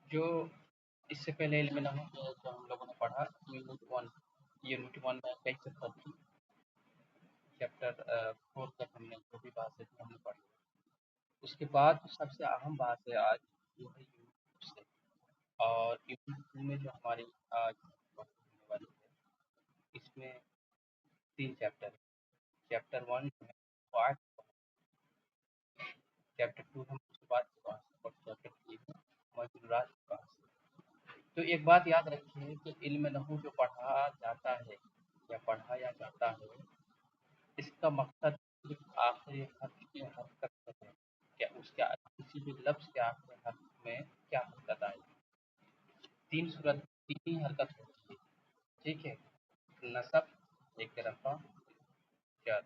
جو اس سے پہلے علم نحو کے جو ہم لوگوں نے پڑھا یونٹ ون، یونٹ ون میں کئی چیپٹر تھی، چیپٹر 4 تک ہم نے جو بھی باتیں تھی ہم نے پڑھی۔ اس کے بعد جو سب سے اہم بات ہے آج وہ ہے یونٹ سے، اور یونٹ ٹو میں جو ہماری آج بات ہونے والی ہے اس میں 3 چیپٹر ہے۔ چیپٹر 1 جو ہے وہ آج، چیپٹر 2 ہم اس کے بعد کے پاس، اور چیپٹر 3 ہے مجرورات کے پاس۔ تو ایک بات یاد رکھیے کہ علم نحو جو پڑھا جاتا ہے یا پڑھایا جاتا ہے، اس کا مقصد صرف آخری حرف کی حرکت ہے، کیا اس کے کسی بھی لفظ کے آخری حرف میں کیا حرکت آئے گی۔ تین ہی حرکت ہوتی ہے، ٹھیک ہے، نصب، ایک رفع، جر۔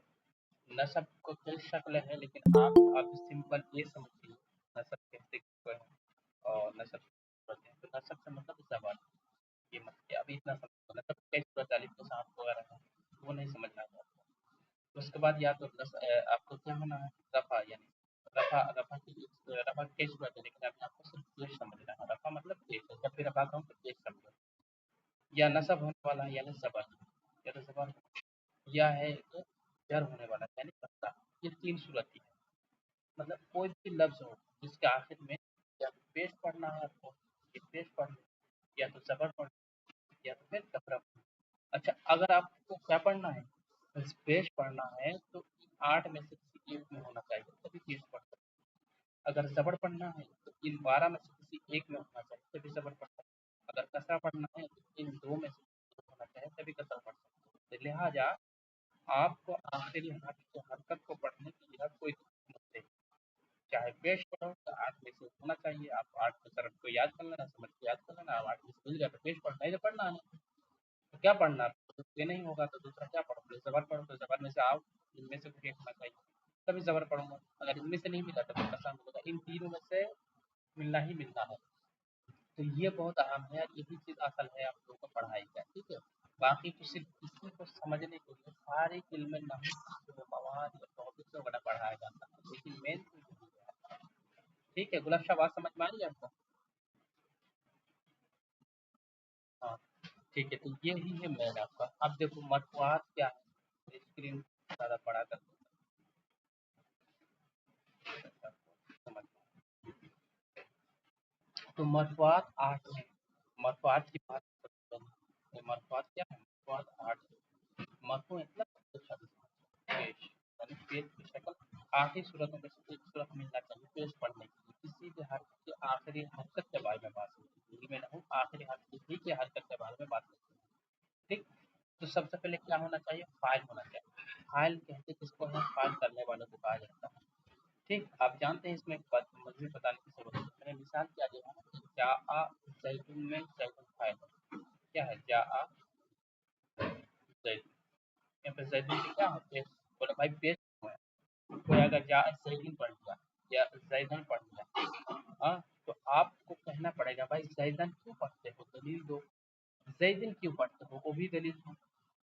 نصب کو کئی شکل ہے لیکن آپ سمپل یہ سمجھیے نصب کہتے کس کو ہے اور نصب کرتے ہیں، تو نصب سے مطلب زبان، یہ مطلب ابھی اتنا سمجھو، نصب کئی صورت الف کے ساتھ وغیرہ ہے وہ نہیں سمجھنا ہے۔ اس کے بعد یا تو آپ کو کیا ہونا ہے رفع، یعنی رفع کی صورت ہے لیکن ابھی آپ کو صرف پیش سمجھنا ہے، رفع مطلب پیش ہے، جب بھی رفع کہوں تو پیش سمجھو، یا نصب ہونے والا ہے یعنی زبر، یا تو زبر یا ہے کہ جر ہونے والا ہے یعنی کسرہ۔ یہ 3 صورت ہے، مطلب کوئی بھی لفظ ہو جس کے آخر میں یا تو پیش پڑھنا ہے آپ کو، یہ پیش پڑھ لو، یا تو زبر پڑھ لو، یا تو پھر کسرہ پڑھ لو۔ اچھا اگر آپ کو کیا پڑھنا ہے، پیش پڑھنا ہے تو 8 میں سے کسی ایک میں ہونا چاہیے تبھی پیش پڑھ سکتے ہیں۔ اگر زبر پڑھنا ہے تو ان 12 میں سے کسی ایک میں ہونا چاہیے تبھی زبر پڑھ سکتے ہیں۔ اگر کسرہ پڑھنا ہے تو ان 2 میں سے کسی ایک ہونا چاہیے تبھی کسرہ پڑھ سکتے ہیں۔ تو لہٰذا آپ کو آخری حرف کی حرکت کو پڑھنے کی یہاں کوئی ضرورت نہیں، چاہے پیش پڑھو تو 8 میں سے ہونا چاہیے، آپ 8 میں طرف کو یاد کر لینا، سمجھ کے یاد کر لینا، آپ 8 میں سے مل جائے تو پیش پڑھنا ہے، پڑھنا ہے تو کیا پڑھنا ہے، یہ نہیں ہوگا تو دوسرا کیا پڑھو، پہلے زبر پڑھو تو زبر میں سے آؤ، ان میں سے کوئی ایک ہونا چاہیے تبھی زبر پڑھوں گا، اگر ان میں سے نہیں ملا تو پھر کسرہ ملے گا، ان تینوں میں سے ملنا ہی ملنا ہے۔ تو یہ بہت اہم ہے اور یہی چیز اصل ہے آپ لوگوں کو پڑھائی کا، ٹھیک ہے۔ باقی تو صرف اسی کو سمجھنے کے لیے سارے علم نحو جو مواد یا ٹاپکس وغیرہ پڑھایا جاتا ہے، لیکن مین چیز یہی ہے، ٹھیک ہے۔ گلاب شاہ بات سمجھ میں آئی آپ کو؟ ہاں ٹھیک ہے، تو یہی ہے مین آپ کا۔ اب دیکھو مرفوعات کیا ہے، اسکرین زیادہ بڑا کر دو سمجھ میں۔ تو مرفوعات 8 ہیں، مرفوعات کی بات کرتے ہیں، مرفوعات کیا ہے، مرفوعات 8 ہے۔ مرفوع مطلب پیش، یعنی پیش کی شکل، آخری صورتوں میں سے ایک صورت ملنا چاہیے پیش پڑھنے کے لیے، کسی بھی حرف کی آخری حرکت کے بارے میں بات ہوتی ہے، میں نہ ہوں آخری حرف کی حرکت کے بارے میں بات کرتے ہیں، ٹھیک۔ تو سب سے پہلے کیا ہونا چاہیے، فاعل ہونا چاہیے۔ فاعل کہتے کس کو ہے، فاعل کرنے والوں کو کہا جاتا ہے، ٹھیک۔ آپ جانتے ہیں اس میں مجھے بتانے کی ضرورت ہے، میں نے مثال کیا دیا ہے کہ جاء زیدن میں زیدن فاعل ہے، کیا ہے جاء زید، یہاں پہ زیدن سے کیا ہے پیش، بولے بھائی پیش ہوا ہے، کوئی اگر جاء زیدن پڑھ لیا یا زیدن پڑھ لیا، ہاں تو آپ کو کہنا پڑے گا بھائی زیدن کیوں پڑھتے ہو، دلیل دو، زیدن کیوں پڑھتے ہو وہ بھی دلیل دو۔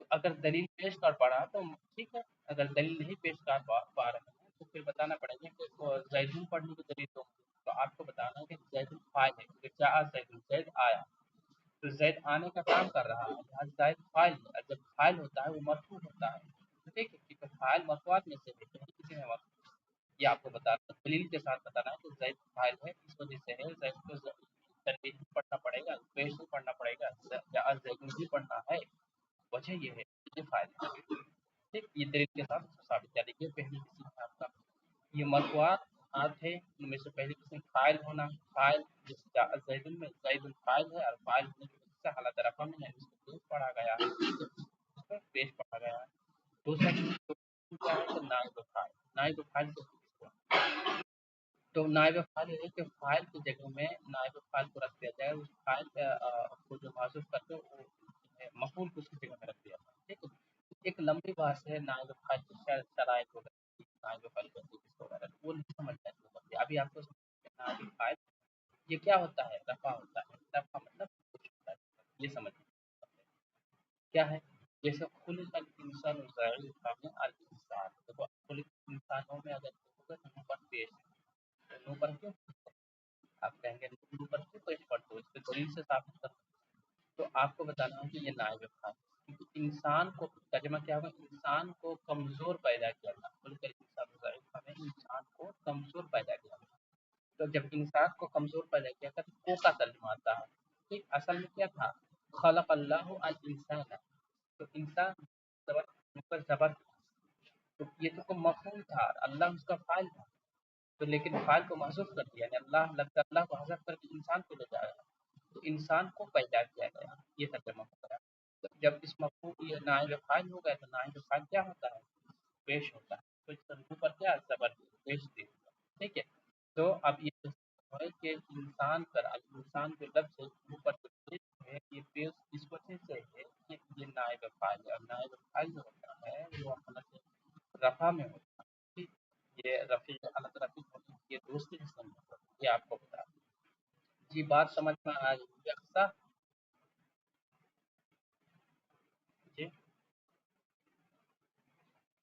تو اگر دلیل پیش کر پڑا تو ٹھیک ہے، اگر دلیل نہیں پیش کر پا رہے ہیں تو پھر بتانا پڑے گا کہ زیدن پڑھنے کی دلیل دو، تو آپ کو بتانا ہے کہ زیدن فاعل ہے، کہ جاء زیدن، زید آیا، تو زید آنے کا کام کر رہا ہے، یہاں زید فاعل ہے، اور جب فاعل ہوتا ہے وہ مرفوع ہوتا ہے، ٹھیک ہے، کیونکہ فاعل مرفوعات میں سے ہے، کہیں کسی میں مرفوع، یہ آپ کو بتانا دلیل کے ساتھ بتانا ہے کہ زید فاعل ہے، اس وجہ سے ہے، زید کو تنوین بھی پڑھنا پڑے گا، پیش بھی پڑھنا پڑے گا، جاء زیدن بھی پڑھنا ہے، وجہ یہ ہے یہ فائدہ ہے، ٹھیک۔ یہ دلیل کے ساتھ اس کو ثابت کیا، دیکھیے پہلی قسم ہے آپ کا، یہ مرفوعات آٹھ ہے، ان میں سے پہلی قسم فاعل ہونا، فاعل جس جاء زیدن میں زیدن فاعل ہے اور فاعل ہونے کی وجہ سے حالت رفع میں ہے، اس کو پیش پڑھا گیا ہے، اس کو پیش پڑھا گیا ہے۔ دوسرا قسم کیا ہے کہ نائب فاعل، نائب فاعل کو کس کو، تو نائب فاعل ہے کہ فاعل کی جگہ میں نائب فاعل کو رکھ دیا جائے، اس فاعل کو جو معزوف کرتے ہو وہ مفعول کو اس کی جگہ میں رکھ دیا جائے، ٹھیک ہے۔ ایک لمبی بات ہے نائب فاعل کی شرائط وغیرہ، نائب فاعل کرتے کس کو وغیرہ وہ نہیں سمجھنا ہے، ابھی آپ کو نائب فاعل یہ کیا ہوتا ہے، رفع ہوتا ہے، رفع مطلب کچھ ہوتا ہے، یہ سمجھنا کیا ہے، جیسے خلق الانسان ضعیفا میں الانسان، دیکھو خلق انسانوں میں اگر دیکھو گے تو نون پر پیش ہے، نون پر کیوں، आप कहेंगे नून पर क्यों पेश करते हो, इस पे दलील से साबित कर। तो आपको बताना है कि ये नायब अफ़ाल, क्योंकि इंसान को तर्जुमा क्या होगा, इंसान को कमज़ोर पैदा किया था, खुलकर इंसान हमें इंसान को कमज़ोर पैदा किया था। तो जब इंसान को कमज़ोर पैदा किया था तो को का तर्जुमा आता है, ठीक। असल में क्या था, खलक अल्लाह अल इंसान, तो इंसान ऊपर जबर, तो ये तो मफहूम था, अल्लाह उसका फ़ाइल था। तो लेकिन फ़ाइल को महसूस कर दिया, यानी अल्लाह लगता अल्लाह को हज़फ करके इंसान को ले जाएगा, तो इंसान को पैदा किया गया, ये तर्जुमा हो गया। तो जब इस मफहूम ये नाइब फ़ाइल हो गया तो नाइब फ़ाइल क्या होता है, पेश होता है, तो इस तर्जुमे पर क्या जबर पेश दे, ठीक है। तो अब ये है कि इंसान पर इंसान जो लफ्ज़ है मुँह पर जो पेश है, ये पेश इस वजह से है कि ये नाइब फ़ाइल है, और नाइब फ़ाइल जो होता है वो हालत रफ़ा में होता है, ठीक। ये रफ़ी हालत रफ़ी होती है, ये दूसरी किस्म में होता है, ये आपको बता दूँ। जी, बात समझ में आ रही है अक्सा? जी,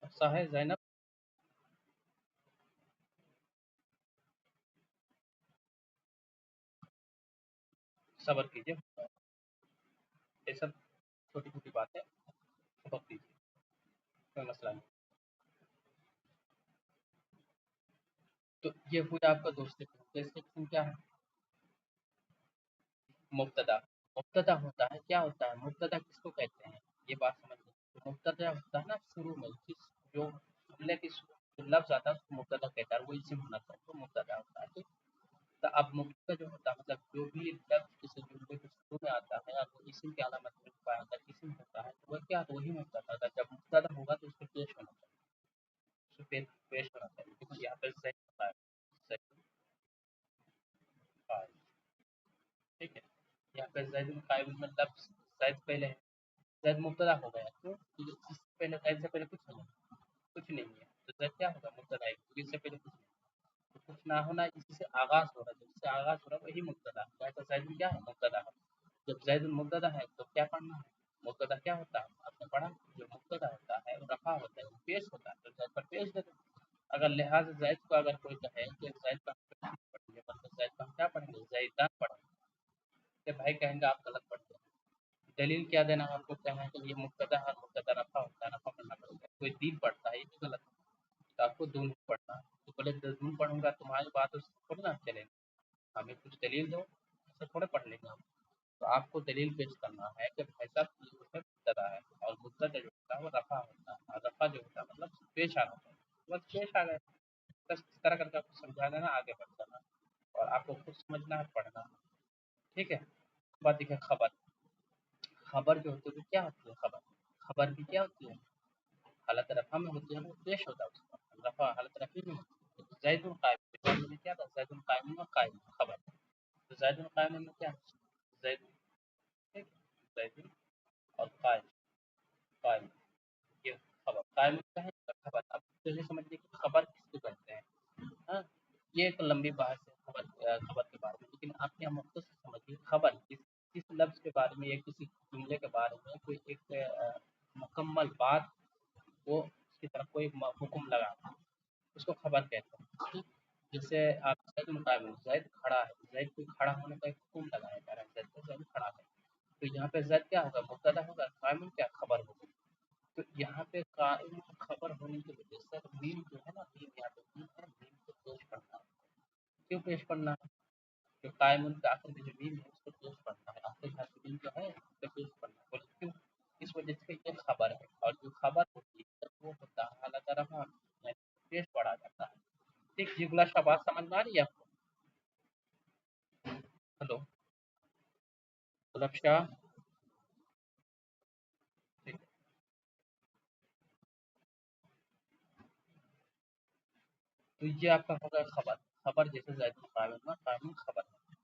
अक्सा है ज़ैनब? सब्र कीजिए, ये सब छोटी-छोटी बातें सबक कीजिए, कोई मसला नहीं। तो ये हुआ आपका दूसरी किस्म, तीसरी किस्म क्या है? मुब्तदा। मुब्तदा होता है, क्या होता है मुब्तदा, किसको कहते हैं, ये बात समझ लीजिए। मुब्तदा होता है ना शुरू में, जिस जो जुमले की जो लफ्ज़ आता है उसको मुब्तदा कहता है, वो इस्म होना चाहिए, तो मुब्तदा होता है, ठीक। तो अब मुब्तदा जो होता है मतलब जो भी लफ्ज़ किसी जुमले के शुरू में आता है और वो इस्म की अलामत में पाया जाता है, इस्म होता है, तो वो क्या, तो वही मुब्तदा होता है। जब मुब्तदा होगा तो उसको पेश होना चाहिए, उसको पेश होना चाहिए, क्योंकि यहाँ पे ज़ैद होता है, ज़ैद क़ाइम, ठीक है। यहाँ पे ज़ैद क़ाइम में लफ्ज़ ज़ैद पहले है, ज़ैद मुब्तदा हो गया, क्यों? क्योंकि इससे पहले ज़ैद से पहले कुछ नहीं है, कुछ नहीं है, तो ज़ैद क्या होगा, मुब्तदा है, क्योंकि इससे पहले कुछ नहीं, तो कुछ ना होना, इसी से आगाज़ हो रहा है, जिससे आगाज़ हो रहा है वही मुब्तदा है, तो ज़ैद क्या है, मुब्तदा है। जब ज़ैद मुब्तदा है तो क्या पढ़ना है, मुब्तदा क्या होता है, आपने पढ़ा, जो मुब्तदा होता है वो रफ़ा होता है, वो पेश होता है, तो ज़ैद पर पेश दे दो। अगर लिहाज़ ज़ैद को अगर कोई कहे कि ज़ैद पर पेश नहीं पढ़ेंगे, मतलब ज़ैद पर हम क्या पढ़ेंगे, ज़ैदान पढ़ेंगे, तो भाई कहेंगे आप गलत पढ़ते हैं। दलील क्या देना है आपको, कहना है कि ये मुब्तदा है, मुब्तदा रफ़ा होता है, रफ़ा पढ़ना पड़ेगा। कोई दीन पढ़ता है, ये भी गलत है, तो आपको दून पढ़ना है। तो बोले दून पढ़ूँगा, तुम्हारी बात उससे थोड़ी ना चलेगी, हमें कुछ दलील दो, ऐसे थोड़े पढ़ लेंगे हम। तो आपको दलील पेश करना है कि भाई साहब ये उसमें मुब्तदा है, और मुब्तदा जो होता है वो रफ़ा होता है, और रफ़ा जो होता है मतलब पेश आना चाहिए, बस पेश आ गए। बस इस तरह करके आपको समझा देना, आगे बढ़ जाना, और आपको खुद समझना है, पढ़ना है, ठीक है। बात देखिए खबर, खबर जो होती है वो क्या होती है, खबर, खबर भी क्या होती है, हालत रफ़ा में होती है, वो पेश होता है उसका, रफ़ा हालत रफ़ी में होती है। ज़ैदुल क़ाइम में क्या था, ज़ैदुल क़ाइम व क़ाइम खबर, तो ज़ैदुल क़ाइम में क्या है, ज़ैद, ठीक, ज़ैदुल और क़ाइम, क़ाइम, ये खबर, क़ाइम क्या है, खबर। अब पहले समझिए कि खबर किसको कहते हैं, हाँ, ये एक लंबी बहस है खबर, खबर के बारे में, लेकिन आप यहाँ मुख्तसर समझिए, खबर किस लफ्ज़ के बारे में या किसी जुमले के बारे में कोई एक मुकम्मल बात को उसकी तरफ कोई हुक्म लगाना, उसको खबर कहते हैं, ठीक। जैसे आप ज़ैद मुकाबिल ज़ैद खड़ा है, ज़ैद को खड़ा होने का एक हुक्म लगाया जा रहा है, ज़ैद को ज़ैद खड़ा है, तो यहाँ पे ज़ैद क्या होगा, मुब्तदा होगा, कायम क्या, खबर होगी। तो यहाँ पे कायम खबर होने की वजह से मीम जो है ना, मीम यहाँ पे मीम है, मीम को पेश करना है। क्यों पेश करना है, जो कायम के आखिर में जो मीम है उसको पेश करना है, आखिर में मीम जो है उसको पेश करना है, बोले क्यों, इस वजह से ये खबर है, और जो खबर होती है वो होता है हालत रफ़ा, यानी पेश पढ़ा जाता है, ठीक। ये गुला बात समझ में आ रही है आपको? हेलो गुलाब शाह, ठीक। तो ये आपका होगा खबर, खबर जैसे ज़ैद कायम में कायम खबर है,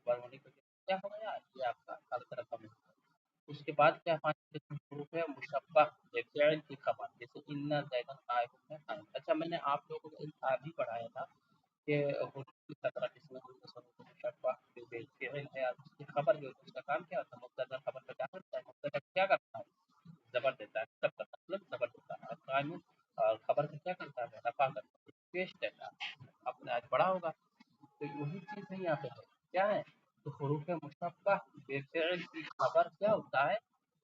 खबर होने की वजह से क्या हो गया, ये आपका हालत रफ़ा में। उसके बाद क्या 5 किस्म हुरूफ है मुशब्बह, फ़िअल की खबर, जैसे इन्ना ज़ैदन क़ाइमुन है क़ाइम। अच्छा, मैंने आप लोगों को एक भी पढ़ाया था कि हुरूफ की 17 किस्में हुई, जैसे हुरूफ मुशब्बह जो फ़िअल है, और उसकी खबर जो है उसका काम क्या होता है, मुब्तदा खबर का क्या करता है, मुब्तदा क्या करता है, ज़बर देता है, सब का मतलब ज़बर देता है, और क़ाइमुन और खबर का क्या करता है, रफ़ा करता है, पेश देता है। आपने आज पढ़ा होगा, तो वही चीज़ है यहाँ पे है। क्या है? तो हरूफ मुशब्बह बेफिल की खबर क्या होता है?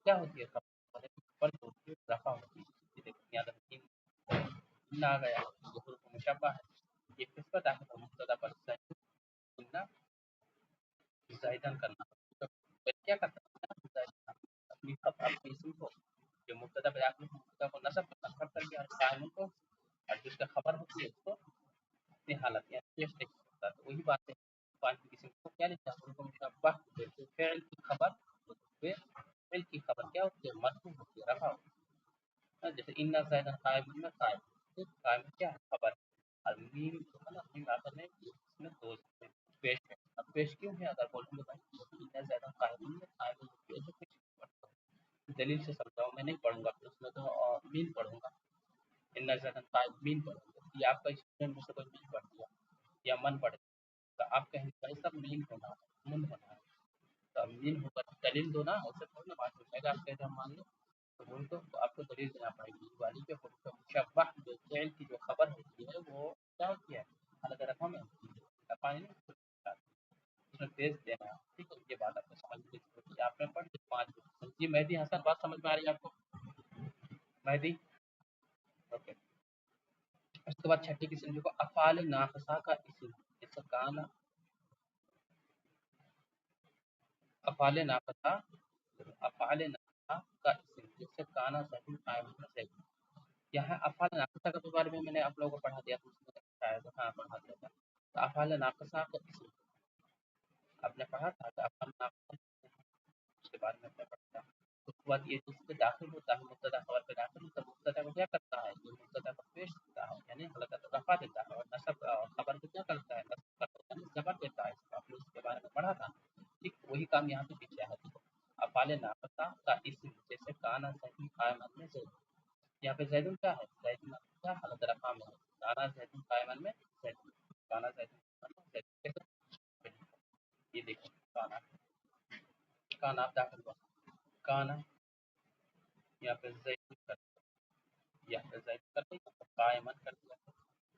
क्या होती है खबर? पर जो होती है रफा होती है। ये देखिए याद रखिए, इन आ गया, ये हरूफ मुशब्बह है। ये किस पर दाखिल है? मुब्तदा पर इन्ना ज़ाइदन करना। तो क्या करता है ना, अपनी अपनी इस्म को जो मुब्तदा पे दाखिल है, मुब्तदा को नस्ब कर दिया, और कायम को, और जिसका खबर होती है उसको अपनी हालत यानी पेश लिख सकता है। तो वही बात है, पांच की किस्म को क्या लिखा है? उनको मुशब्बह फेल की खबर, फेल की खबर क्या होती है? मरफू होती है, रफा होती है। जैसे इन्ना ज़ैदन कायम में कायम, तो कायम क्या है? खबर। और मीम जो है ना, मीम आखिर में इसमें दो पेश है। अब पेश क्यों है? अगर बोलेंगे भाई इन्ना ज़्यादा कायम में कायम होती है तो कुछ दलील से समझाओ, मैं नहीं पढ़ूंगा, फिर उसमें तो मीन पढ़ूंगा। इन्ना ज़्यादा कायम मीन पढ़ूंगा, या आपका स्टूडेंट में से कोई मीन पढ़ दिया या मन पढ़े, तो आप कहेंगे भाई सब मीन होना है, मुन होना है। तो अब मीन होगा तो दलील दो ना, ऐसे थोड़ी ना बात हो जाएगा। आप कहते हैं मान लो, तो वही तो आपको दलील देना पड़ेगी वाली के मुशब्बह जो फेल की जो खबर होती है वो क्या होती है? अलग रकम में होती है, पानी नहीं उसमें पेज देना है। ठीक है, ये बात आपको समझ में होती है। आपने पढ़ ली 5 जी। मेहदी हसन, बात समझ में आ रही है आपको? मेहदी, ओके। उसके बाद छठी किस्म देखो, अफ़ाल नाक़िसा का इस्म, जैसे काना, अफ़ाल नाक़िसा, अफ़ाल नाक़िसा का इस्म जैसे काना सही कायम सही। यहाँ अफ़ाल नाक़िसा के बारे में मैंने आप लोगों को पढ़ा दिया था, उसमें शायद हाँ पढ़ा दिया था। तो अफ़ाल नाक़िसा का इस्म आपने पढ़ा था कि अफ़ाल नाक़िसा, उसके बारे में आपने पढ़ा था। उसके बाद ये जिस पे दाखिल होता है, मुब्तदा खबर पे दाखिल होता है, मुब्तदा को क्या करता है? ये मुब्तदा को पेश करता है, यानी हलकत रफ़ा देता है, और नस्ब खबर को क्या करता है? नस्ब करता है, यानी ज़बर देता है। आपने उसके बारे में पढ़ा था। ठीक वही काम यहाँ पे भी किया है। देखो, अफ़ाल नाक़िसा का इस्म जैसे काना सही कायमन में ज़ैद, यहाँ पे ज़ैदुन क्या है? ज़ैदुन क्या हलत रफ़ा में है? काना ज़ैदुन कायमन में ज़ैदुन, काना ज़ैदुन कायमन में ज़ैदुन। ये देखो काना, काना आप दाखिल हुआ, काना यहाँ पे ज़ैदुन कर, यहाँ पे ज़ैदुन कर दिया, कायमन कर दिया,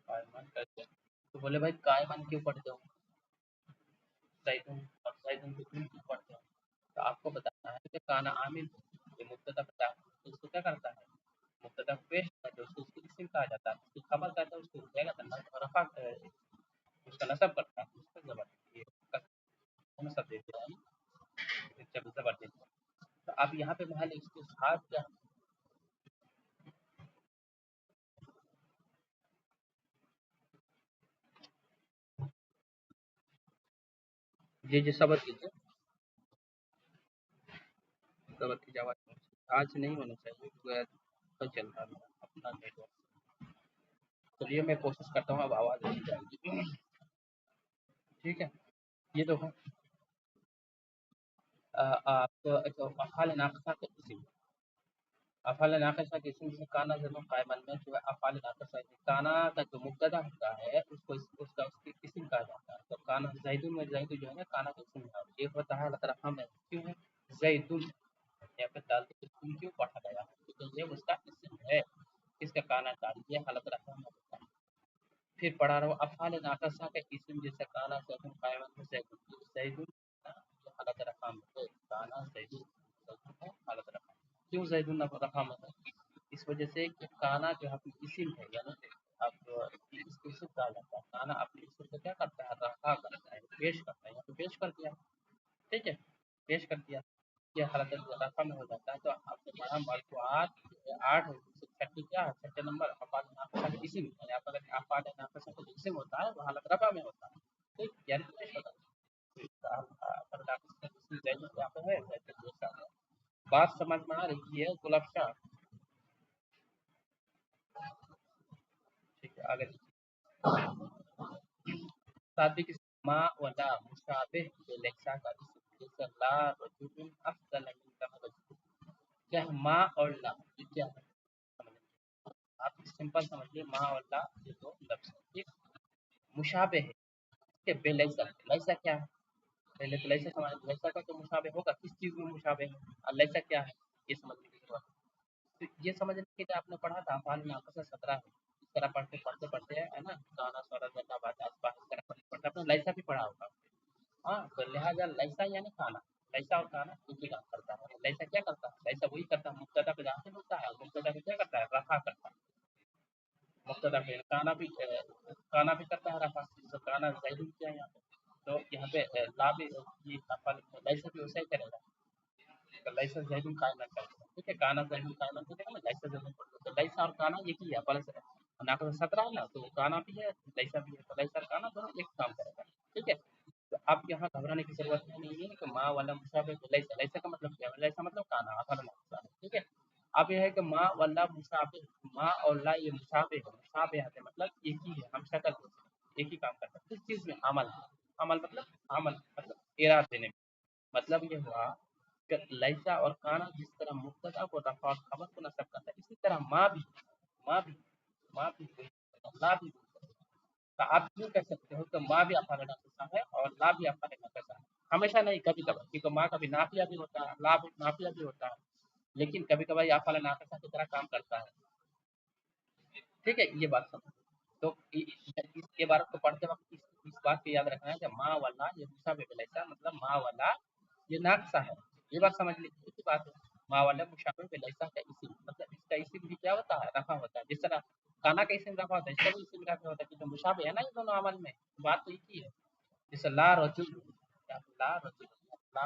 कायमन कर दिया। तो बोले भाई कायमन क्यों पढ़ते हो? ज़ैदुन और ज़ैदुन को तुम क्यों पढ़ते हो? तो आपको बताना है कि काना आमिल, ये मुब्तदा पे दाखिल, तो उसको क्या करता है? मुब्तदा को पेश करके उसको उसकी इस्म कहा जाता है, उसकी खबर कहता है, उसको क्या कहता है? रफ़ा, उसका नस्ब करता है, उसका ज़बर, ये नस्ब देते हैं, जब ज़बर देते हैं। तो अब यहाँ पे महल इस्तिज़हार क्या? जी सब्र कीजिए, सब्र कीजिए, आवाज़ आज नहीं होना चाहिए, तो चल रहा है मेरा अपना नेटवर्क। चलिए मैं कोशिश करता हूँ, अब आवाज़ नहीं जाएगी। ठीक है, ये तो है। आप अफ़ाल नाक़िसा के इस्म, अफ़ाल नाक़िसा के इस्म जैसे काना ज़ैदुन कायमन में जो है अफ़ाल नाक़िसा, काना का जो मुब्तदा होता है उसको उसका उसकी इस्म कहा जाता है। तो काना ज़ैदुन में ज़ैद जो है ना काना का इस्म है, ये होता है अलग में क्यों है? ज़ैदुन यहाँ पे डाल के इस्म क्यों पढ़ा गया? क्योंकि ये उसका इस्म है, इसका काना डाल दिया, हालत रफ़ा में होता है। फिर पढ़ा रहा हूँ, अफ़ाल नाक़िसा का इस्म जैसे काना ज़ैदुन कायमन में ज़ैदुन, ज़ैदुन जो हालत रफ़ा में है, काना ज़ैदुन, ज़ैदुन है हालत रफ़ा में। क्यों ज़ैदुन रफ़ा में है? इस वजह से कि काना जो है इस्म है, यानी अब इसको इस्म कहा जाता है। काना अपने इस्म को क्या करता है? रफ़ा करता है, पेश करता है, यहाँ पे पेश कर दिया। ठीक है, पेश कर दिया, ये हालत रफ़ा में हो जाता है। तो आपने पढ़ा मरफ़ूआत 8 छठी क्या है? छठे नंबर अफ़ाल नाक़िसा का इस्म है। यहाँ पर अफ़ाल नाक़िसा का इस्म होता है वो हालत रफ़ा में होता है। ठीक, यानी पेश होता है। अफ़ाल नाक़िसा का इस्म ज़ैद यहाँ पे है, ज़ैद पेश आ गया। बात समझ में आ रही है गुलाब शाह? ठीक है, आगे साथी की मा व ला मुशाबिह लेक्सा का इस्म जैसे ला रजुलुन अफ़ज़ल मिनका रजुल, क्या है? मा और ला, ये क्या है? समझिए, आप सिंपल समझिए, मा और ला ये दो लफ्ज़ हैं, ठीक? मुशाबिह है, ठीक है, बेलैसा, लैसा क्या है? पहले तो लैसा समझ, लैसा का तो मुशाबिह होगा, किस चीज़ में मुशाबिह है? और लैसा क्या है? ये समझने की ज़रूरत है। तो ये समझने के लिए आपने पढ़ा था अफ़ाल नाक़िसा 17 है। इस तरह पढ़ते-पढ़ते है ना, गाना, स्वरा, ज़दा, बात, आसपास इस तरह पढ़ते-पढ़ते आपने लैसा भी पढ़ा होगा। हाँ, तो लिहाजा लैसा यानी काना, लैसा और काना एक ही काम करता है। लैसा क्या करता है? लैसा वही करता है मुब्तदा पे जहाँ से होता है, और मुब्तदा पे क्या करता है? रफ़ा करता है। मुब्तदा पे काना भी करता है रफ़ा, तो काना ज़ाहिर किया यहाँ पे। तो यहाँ पे ला भी ये लैसा भी वैसा ही करेगा। तो लैसा ज़ैदुन काइमन करके, ठीक है? काना ज़ैदुन काइमन को देखा ना, लैसा ज़ैदुन तो लैसा और काना एक ही है, प्लस नाक़िस 17 है ना, तो काना भी है, लैसा भी है, तो लैसा और काना दोनों एक काम करेगा, ठीक है? तो आप यहाँ घबराने की ज़रूरत नहीं है कि माँ वाला मुशाबे तो लैसा, लैसा का मतलब क्या है? लैसा मतलब काना, असल में, ठीक है? अब ये है कि माँ वाला मुशाबे, माँ और ला ये मुशाबे है, मुशाबे है मतलब एक ही है, हम शक्ल एक ही काम करते हैं। किस चीज़ में? अमल, अमल मतलब इराद देने में। मतलब ये हुआ कि लैसा और काना जिस तरह मुब्तदा को रफ़ा और ख़बर को नस्ब करता है, इसी तरह माँ भी माँ भी वही करेगा, ला भी वही करेगा। तो आप यूँ कह सकते हो कि माँ भी अफ़ाल नाक़िसा है और ला भी अफ़ाल नाक़िसा है। हमेशा नहीं, कभी-कभार, क्योंकि माँ कभी नाफ़िया भी होता है, ला भी नाफ़िया भी होता है, लेकिन कभी-कभार ये अफ़ाल नाक़िसा की तरह काम करता है। ठीक है? ये बात समझ। तो इस इबारत को पढ़ते वक़्त इस बात को याद रखना है कि मा वल्ला ये मुशाबिह बिलैसा मतलब मा वल्ला ये नाक़िसा है। ये बात समझ लीजिए, एक ही बात है। मा वल्ला मुशाबिह बिलैसा का इस्म मतलब इसका इस्म भी क्या होता है? रफ़ा होता है। जिस तरह काना का इस्म रफ़ा होता है, इसका भी इस्म रफ़ा होता है, क्योंकि मुशाबिह है ना ये दोनों अमल में, बात तो एक ही है। जैसे ला रजुल, ला रजुल, ला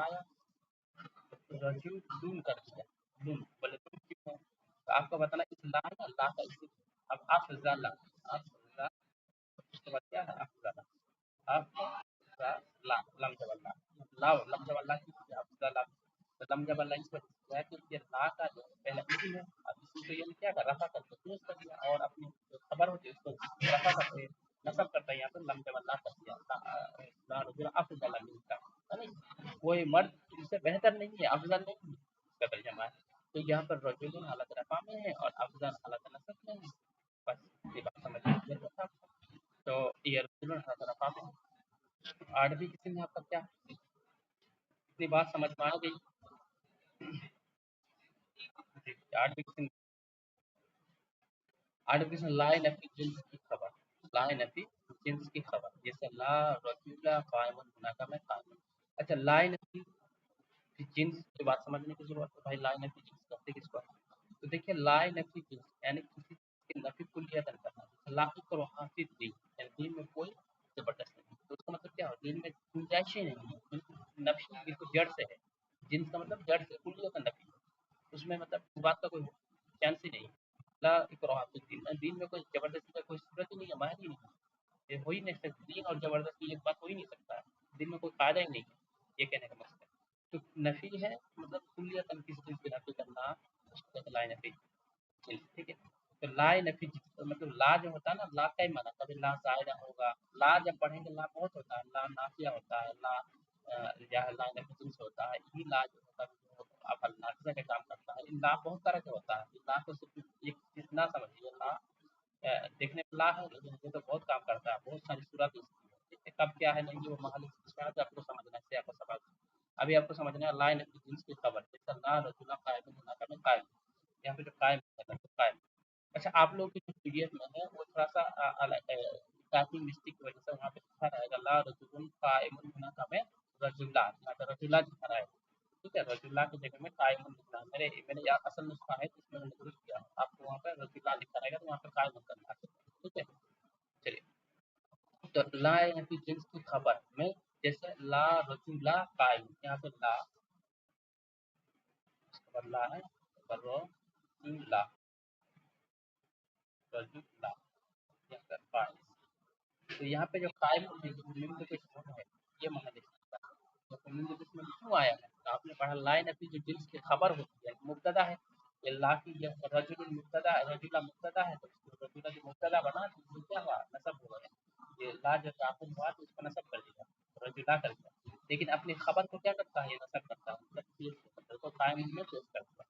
रजुलुन कर दिया, लुन बोले तुम क्यों हो? तो आपको बताना इस ला है ना, ला का इस्म अब अफ़ज़ला, अफ़ज़ला उसके बाद क्या है? अफ़ज़ला, अफ़ज़ला, लम जबल्ला, लम जबल्ला की अफ़ज़ला, तो लम जबल्ला इस वजह से है कि ये ला का जो पहला इस्म है, अब इसी को ये क्या कर रफ़ा करके पेश कर दिया और अपनी जो खबर होती है उसको रफ़ा करके नस्ब करता है, यहाँ पे लम जबल्ला कर दिया। ला रजुल अफ़ज़ला मिनका, है नहीं? कोई मर्द तुमसे बेहतर नहीं है, अफ़ज़ल नहीं है, इसका तर्जुमा है। तो यहाँ पर रजुल हालत रफ़ा में है और अफ़ज़ल हालत नस्ब में है। बस ये बात समझ लीजिए बस आप। तो ये रजुल हालत रफ़ा में है। आठवीं किस्म है आपका क्या? इतनी बात समझ में आ गई? जी, आठवीं किस्म, आठवीं किस्म लाए नफ़ी जिन्स की खबर, लाए नफ़ी जिन्स की खबर, जैसे ला रजुला कायमुन मुनाका में कायमुन। अच्छा, लाए नफ़ी जिन्स की बात समझने की ज़रूरत है भाई, लाए नफ़ी जिन्स कहते किसको है? तो देखिए लाए नफ़ी जिन्स यानी किसी चीज़ की नफ़ी कुल्लियतन करना। ला इक़रा हाफ़िज़ दीन, यानी दीन में कोई ज़बरदस्त नहीं। तो उसका मतलब क्या है? दीन में गुंजाइश ही नहीं है, बिल्कुल नफ़ी बिल्कुल जड़ से है। जिन्स का मतलब जड़ से, कुल्लियतन नफ़ी। उसमें मतलब बात का कोई चांस ही नहीं। ला इकराह फिद दीन, दीन में कोई ज़बरदस्ती का कोई सूरत ही नहीं है, मायने ही नहीं है। ये हो ही नहीं सकता, दीन और ज़बरदस्ती एक बात हो ही नहीं सकता है। दीन में कोई फ़ायदा ही नहीं है, ये कहने का मकसद है। तो नफ़ी है मतलब कुल्लियतन किसी चीज़ की नफ़ी करना, उसको कहते हैं लाए नफ़ी। ठीक है? तो लाए नफ़ी मतलब ला जो होता है ना, ला का ही माना, कभी ला ज़ायदा होगा। ला जब पढ़ेंगे ला बहुत होता है, ला नाफ़िया होता है, ला या ला नफ़ी जिन्स होता है। यही ला जो होता है वो आप नाफ़िया का काम करता है। ला बहुत तरह के होता है। ला को सिर्फ़ एक चीज़ ना समझिए, ला देखने में ला है लेकिन ये तो बहुत काम करता है, बहुत सारी सूरत इसकी है। कब क्या है नहीं, वो महल इसमें आपको समझना है, इससे आपको सबक। अभी आपको समझना है ला नफ़ी जिन्स की खबर, जैसे ला रजुला कायमुन मुनाका में कायम, यहाँ पे जो कायम है तो कायम। अच्छा, आप लोगों की जो पीडीएफ में है वो थोड़ा-सा टाइपिंग मिस्टेक की वजह से वहाँ पे लिखा रहेगा ला रजुलुन काइमुन मुनाका में रजुला, यहाँ पे रजुला लिखा रहेगा। ठीक है? रजुला की जगह में काइमुन लिखना है। मेरे मेरे यहाँ असल नुस्खा है जिसमें मैंने दुरुस्त किया है। आपको वहाँ पे रजुला लिखा रहेगा तो वहाँ पे काइमुन करना है। ठीक है? चलिए, तो ला यानी कि जिन्स की खबर में जैसे ला रजुला काइम, यहाँ पे ला उसके बाद ला है रजुला, रजुला यहाँ पे काइम। तो यहाँ पे जो कायम मीम के कुछ गुण है, ये महल इस्तिफ़ा है। तो मीम के इसमें क्यों आया है? तो आपने पढ़ा लाइन अभी जो जिन्स की खबर होती है, मुब्तदा है। ये ला की ये रजुल मुब्तदा है, रजुला मुब्तदा है, तो रजुला जो मुब्तदा बना तो इसमें क्या हुआ? नसब हो गया। ये ला जो ताक़ुब हुआ तो इसको नसब कर दिया, रजुला कर दिया। लेकिन अपनी खबर को क्या करता है? ये नसब करता है, मतलब पेश करता है, तो कायम में पेश करता है।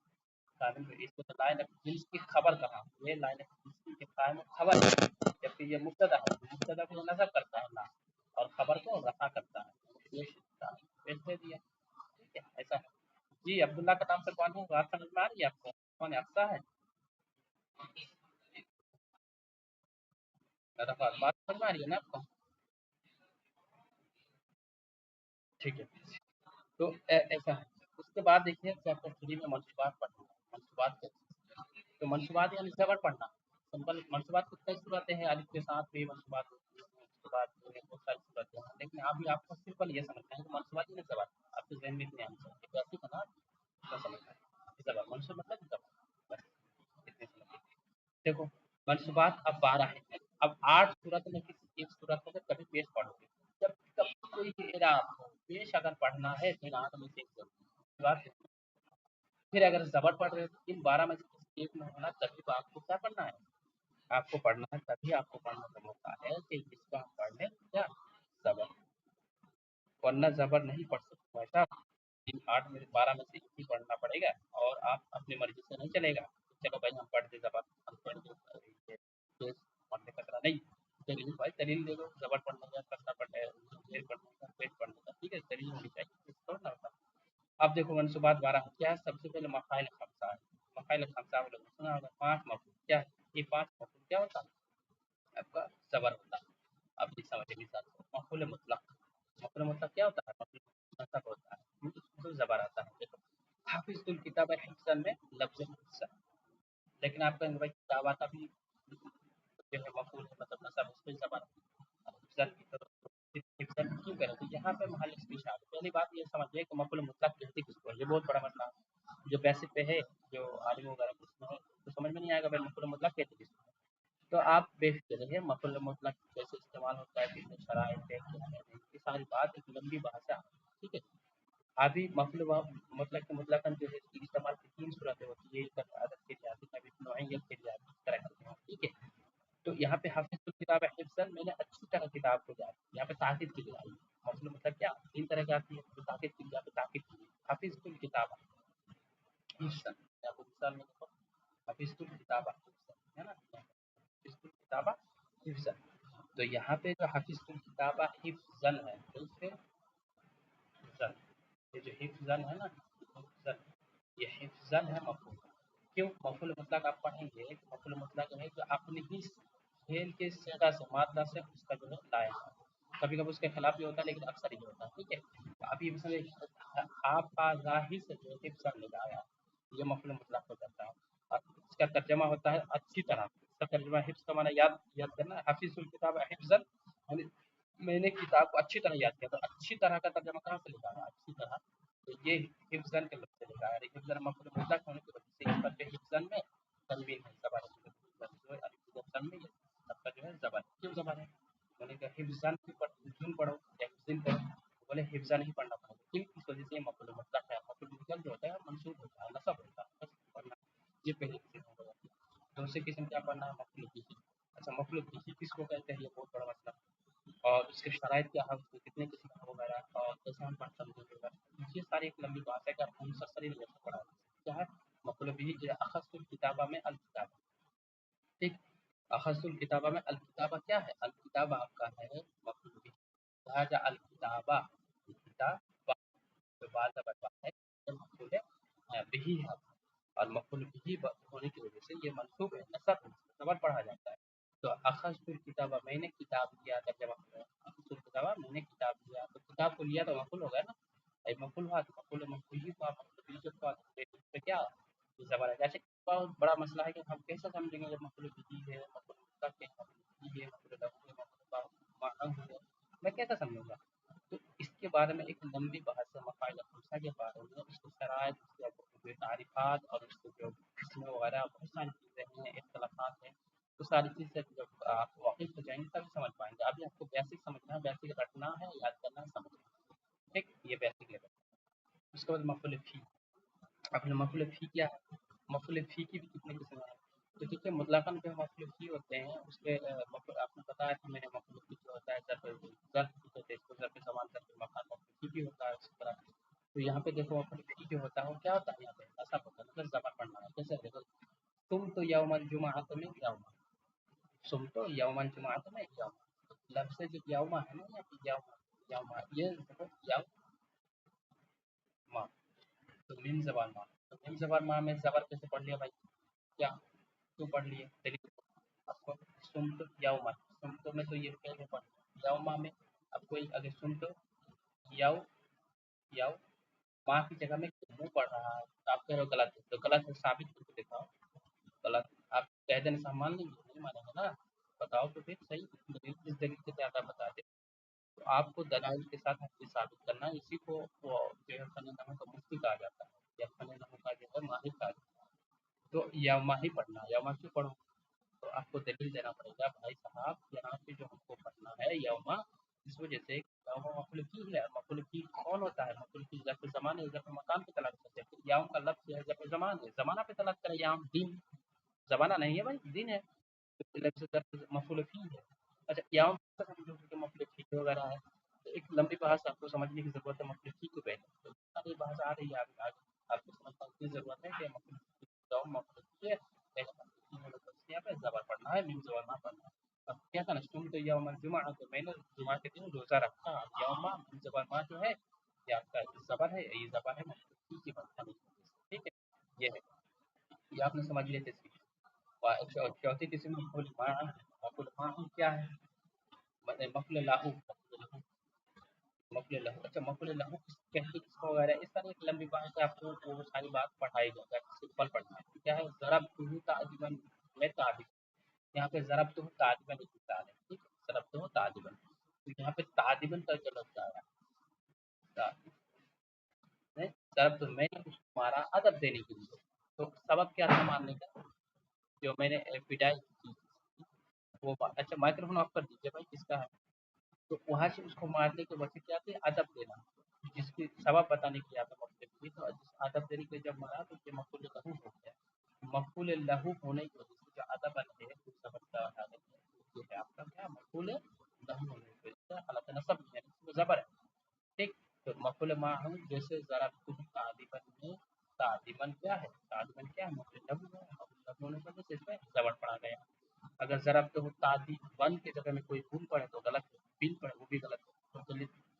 कायम में इसको तो लाइन ऑफ जिन्स की खबर कहा, ये लाइन ऑफ जिन्स की कायम खबर है। जबकि ये मुब्तदा है, मुब्तदा को नसब करता है ला और खबर को रफ़ा करता है, पेश पेश दे दिया। ठीक है? ऐसा है। जी, अब्दुल्ला का नाम से कौन है? बात समझ में आ रही है आपको? कौन है? अफ़सा है? अरफ़ात, बात समझ में आ रही है ना आपको? ठीक है। तो ऐसा है। उसके बाद देखिए चैप्टर 3 में मंसूबात पढ़ना है। मंसूबात क्या चीज़ है? तो मंसूबात यानी ज़बर पढ़ना। सिंपल मंसूबात की कई सूरतें हैं, अलिफ के साथ भी मंसूबात होती है, उसके बाद जो है बहुत सारी सूरतें हैं। लेकिन अभी आपको सिंपल ये समझना है कि मंसूबात यानी ज़बर। आपके ज़हन में इतने आंसर है। बेसिक है ना? इतना समझना है। ज़बर, मंसूब मतलब ज़बर। बस इतने समझिए। देखो मंसूबात अब 12 है। अब 8 सूरत में किसी एक सूरत में कभी पेश पढ़ोगे। जब कभी कोई भी एरा आपको पेश अगर पढ़ना है तो इन 8 में से एक जरूर बात है। फिर अगर ज़बर पढ़ रहे हो तो इन 12 में से किसी एक में होना, तभी तो आपको क्या पढ़ना है? आपको पढ़ना है, तभी आपको पढ़ने का मौका है कि जिसको हम पढ़ लें क्या? ज़बर। वरना ज़बर नहीं पढ़ सकते भाई साहब। इन 8 में 12 में से एक ही पढ़ना पड़ेगा और आप अपनी मर्ज़ी से नहीं चलेगा। चलो भाई हम पढ़ दें ज़बर, हम पढ़ दें ये तेज़ पढ़ने का नहीं। दलील भाई दलील दे दो, ज़बर पढ़ने का, कसरा पढ़ने का, ज़ेर पढ़ने का, पेश पढ़ने का, ठीक है? दलील होनी चाहिए, थोड़ा ना होता। अब देखो मंसूबात 12 क्या है? सबसे पहले मफ़ाइल ख़मसा है। मफ़ाइल ख़मसा आप लोगों ने सुना होगा, 5 मफ़ूल क्या है? ये 5 मफ़ूल क्या होता है? आपका ज़बर होता है। अब ये समझिए मिसाल मफ़ूल मुतलक़। मफ़ूल मुतलक़ क्या होता है? मफ़ूल मुतलक़ होता है, उसमें ज़बर आता है। देखो हाफ़िज़ुल किताब हिफ़्ज़न में लफ्ज़ हिफ़्ज़न, लेकिन आप कहेंगे भाई किताबा का भी जो है मफ़ूल है, मतलब नसब उसपे ज़बर हिफ़्ज़न की तरफ हिफ़्ज़न क्यों करें? तो यहाँ पे महल इस्तिशार है। पहली बात ये समझिए कि मफ़ूल मुतलक़ कहते किसको है? ये बहुत बड़ा मसला है। जो बेसिक पे है, जो आलिम वगैरह को उसमें है, तो समझ में नहीं आएगा भाई मफ़ूल मुतलक़ कहते किसको है? तो आप बेफ़िक्र रहिए, मफ़ूल मुतलक़ कैसे इस्तेमाल होता है, कितने शराइत है, क्या है नहीं, ये सारी बात एक लंबी बहस है, ठीक है? अभी मफ़ूल मुतलक़न जो है इसकी इस्तेमाल की 3 सूरतें होती है, एक अदद के लिए आती है, कभी नौइयत के लिए आती है, इस तरह करते हैं, ठीक है? तो यहाँ पे हाफ़िज़ुल किताब हिफ़्ज़न मैंने अच्छी तरह किताब को जाना, यहाँ पे ताकीद के लिए आई है। मफ़ूल मतलब क्या? 3 तरह की आती है, तो ताकीद के लिए यहाँ पे ताकीद की है। हाफ़िज़ुल किताब हिफ़्ज़न, मैं आपको मिसाल में देखो हाफ़िज़ुल किताब हिफ़्ज़न, है ना? हाफ़िज़ुल किताब हिफ़्ज़न। तो यहाँ पे जो हाफ़िज़ुल किताब हिफ़्ज़न है, तो फिर हिफ़्ज़न, ये जो हिफ़्ज़न है ना, हिफ़्ज़न, ये हिफ़्ज़न है मफ़ूल। क्यों? मफ़ूल मुतलक़ आप पढ़ेंगे कि मफ़ूल मुतलक़ है जो अपनी ही फ़ेल के सिगा से, मात्रा से उसका जो है लाएगा। कभी-कभी उसके खिलाफ भी होता है, लेकिन अक्सर ये होता है, ठीक है? तो आप ये समझिए आपका ज़ाहिर से जो हिफ़्ज़न लगाया, ये मफ़ूल मुतलक़ हो जाता है। और इसका तर्जुमा होता है अच्छी तरह। इसका तर्जुमा हिफ़्ज़ का माना याद याद करना, हाफ़िज़ुल किताब हिफ़्ज़न यानी मैंने किताब को अच्छी तरह याद किया। तो अच्छी तरह का तर्जुमा कहाँ से निकाला? अच्छी तरह। तो ये हिफ़्ज़न के लफ्ज़ से निकाला है। हिफ़्ज़न मफ़ूल मुतलक़ होने की वजह से इस पर जो हिफ़्ज़न में तनवीन है, ज़बर है। जो है अलिफ़ में ये सबका जो है ज़बर है। क्यों ज़बर है? मैंने कहा हिफ़्ज़न की हिफ़्ज़ुन पढ़ो या हिफ़्ज़िन पढ़ो, तो बोले हिफ़्ज़न ही पढ़ना पड़ेगा। क्यों? इस वजह से ये मफ़ूल मुतलक़ है। मफ़ूल मुतलक़ जो होता है मंसूब होता है, नसब होता है, बस पढ़ना। ये पहली किस्म हो गई। दूसरी किस्म क्या पढ़ना है? मफ़ूल बिही। अच्छा मफ़ूल बिही किसको कहते हैं? ये बहुत बड़ा मसला है। और उसके शराइत क्या है, उसके कितने किस्म का वगैरह और कैसे हम पढ़ समझेंगे वगैरह, ये सारी एक लंबी बात है कि आप मुख्तसरी नज़र से पढ़ा क्या है मतलब ये अखज़ुल किताबा में अल किताबा, ठीक? अखज़ुल किताबा में अल किताबा क्या है? अल किताबा आपका है मफ़ूल बिही, लिहाजा अल किताबा, किताबा जो बा ज़बर बा है, ये मफ़ूल बिही है और मफ़ूल बिही होने की वजह से ये मंसूब है, नसब है, ज़बर पढ़ा जाता है। तो अखज़तुल किताबा मैंने किताब लिया, तर्जुमा अखज़तुल किताबा मैंने किताब लिया, तो किताब को लिया तो मफ़ूल हो गया ना, एक मफ़ूल हुआ तो मफ़ूल बिही हुआ, मफ़ूल बिही जब हुआ तो इसपे क्या ये ज़बर है। जैसे बहुत बड़ा मसला है कि हम कैसे समझेंगे जब मफ़ूल बिही है, मफ़ूल मुतलक़ है, मफ़ूल बिही है, मफ़ूल लहू है, मफ़ूल माअहू है, मैं कैसे समझूँगा? तो इसके बारे में एक लंबी बहस है मफ़ाइल ख़मसा के बारे में, उसके शराइत, उसके तारीफ़ात और उसके जो किस्में वगैरह बहुत सारी चीज़ें हैं, इख्तिलाफ़ात हैं। तो सारी चीज़ें जब आप वाक़िफ़ हो जाएँगे तभी समझ पाएँगे। अभी आपको बेसिक समझना है, बेसिक रटना है, याद करना है, समझना है। ठीक? ये बेसिक लेवल। उसके बाद मफ़ूल फ़ी। अब मफ़ूल फ़ी क्या है? मफ़ूल फ़ी की भी कितने किस्में हैं? तो देखिए मुतलक़न जो मफ़ूल फ़ी होते हैं उसके आपने बताया था मैंने मफ़ूल फ़ी जो होता है ज़र्फ़ होते हैं, इसको ज़र्फ़ ज़मान ज़र्फ़ मकान मफ़ूल फ़ी भी होता है उसी तरह। तो यहाँ पे देखो मफ़ूल फ़ी जो होता है वो क्या होता है यहाँ पे? नसब होता है, मतलब ज़बर पढ़ना है। कैसे देखो तुम तो यौमल जुमअत में यौमा, तुम तो यौमल जुमअत में यौमा। लफ्ज़ जो यौमा है ना यहाँ पे यौमा, यौमा ये देखो यौमा, तो मीम ज़बान मा, तो मीम ज़बान मा में ज़बर कैसे पढ़ लिया भाई? क्या क्यों पढ़ लिए? चलिए आपको सुन तो यौमा, सुन तो में तो ये पहले पढ़ यौमा में अब कोई अगर सुन तो यौ या माँ की जगह में मुँह पढ़ रहा है, तो आप कह रहे हो गलत है, तो गलत है साबित करके दिखाओ। गलत आप कह देने से हम मान लेंगे? नहीं मानेंगे ना। बताओ तो फिर सही दलील, किस दलील के साथ आप बता दे। तो आपको दलाइल के साथ हर चीज़ साबित करना है। इसी को वो जो है फन नहू का मुफ्ती कहा जाता है, या फन नहू का जो है माहिर कहा जाता है। तो यमा ही पढ़ना, यमा क्यों पढ़ो? तो आपको दलील देना पड़ेगा भाई साहब, यहाँ पे जो हमको पढ़ना है यौमा, इस वजह से यौमा मफूल की है। मफूल की कौन होता है? मफूल की ज़र्फ़ ज़मान है, ज़र्फ़ मकान पे तलाश करते हैं। फिर यौम का लफ्ज़ है ज़र्फ़ ज़मान है, ज़माना पे तलाश करें। यौम दिन, ज़माना नहीं है भाई, दिन है। तो लफ्ज़ ज़र्फ़ मफूल की है। अच्छा यौम तक हम जो कि मफूल की वगैरह है, तो एक लंबी बहस आपको समझने की ज़रूरत है मफूल की को पहले। तो सारी बहस आ रही है आगे, आपको समझने की ज़रूरत है कि मफूल यौम मफूल की है, यहाँ पे ज़बर पढ़ना है, मीम ज़बर ना पढ़ना है। अब क्या करना, तुम तो यौमल जुमा, तो मैंने जुमा के दिन रोज़ा रखा। यौमा मीम ज़बर मा जो है, ये आपका ज़बर है, ये ज़बर है मफूल की बनता है। ठीक है, ये है, ये आपने समझ लिया। जैसे चौथी किस्म मफूल माह। मफूल माह क्या है? मफूल लाहू, मफूल लहू। अच्छा मफूल लहू कहते किसको वगैरह, इस तरह एक लंबी बात है, आपको वो सारी बात पढ़ाई जाएगा, सिंपल पढ़ना है। क्या है? ज़रबतुहु ताजिबन, मैं ताजिब, यहाँ पे ज़रबतुहु ताजिबन एक मिसाल है। ठीक है, ज़रबतुहु ताजिबन, तो यहाँ पे ताजिबन का जो लफ्ज़ आया, ज़रबतु मैंने उसको मारा अदब देने के लिए। तो सबब क्या था मारने का? जो मैंने पिटाई की वो बात। अच्छा माइक्रोफ़ोन ऑफ कर दीजिए भाई, किसका है? तो वहाँ से उसको मारने की वजह क्या थी? अदब देना, जिसकी सबब बताने की यहाँ पे मकसद थी। तो अदब देने के जब मारा तो ये मफूल लहू हो गया। मफूल लहू होने की वजह से जो अदब है उस सबब का हटा देते हैं, ये है आपका क्या? मफूल लहू होने की वजह से हालत नसब है, इसमें ज़बर है। ठीक, तो मफूल माहू जैसे ज़रबतुहु तादिबन में, तादिबन क्या है? तादिबन क्या है? मफूल लहू है, मफूल लहू होने की वजह से इसमें ज़बर पड़ा गया। अगर ज़रबतुहु तादिबन की जगह में कोई बून पड़े तो गलत है, बिन पड़े वो भी गलत है। तो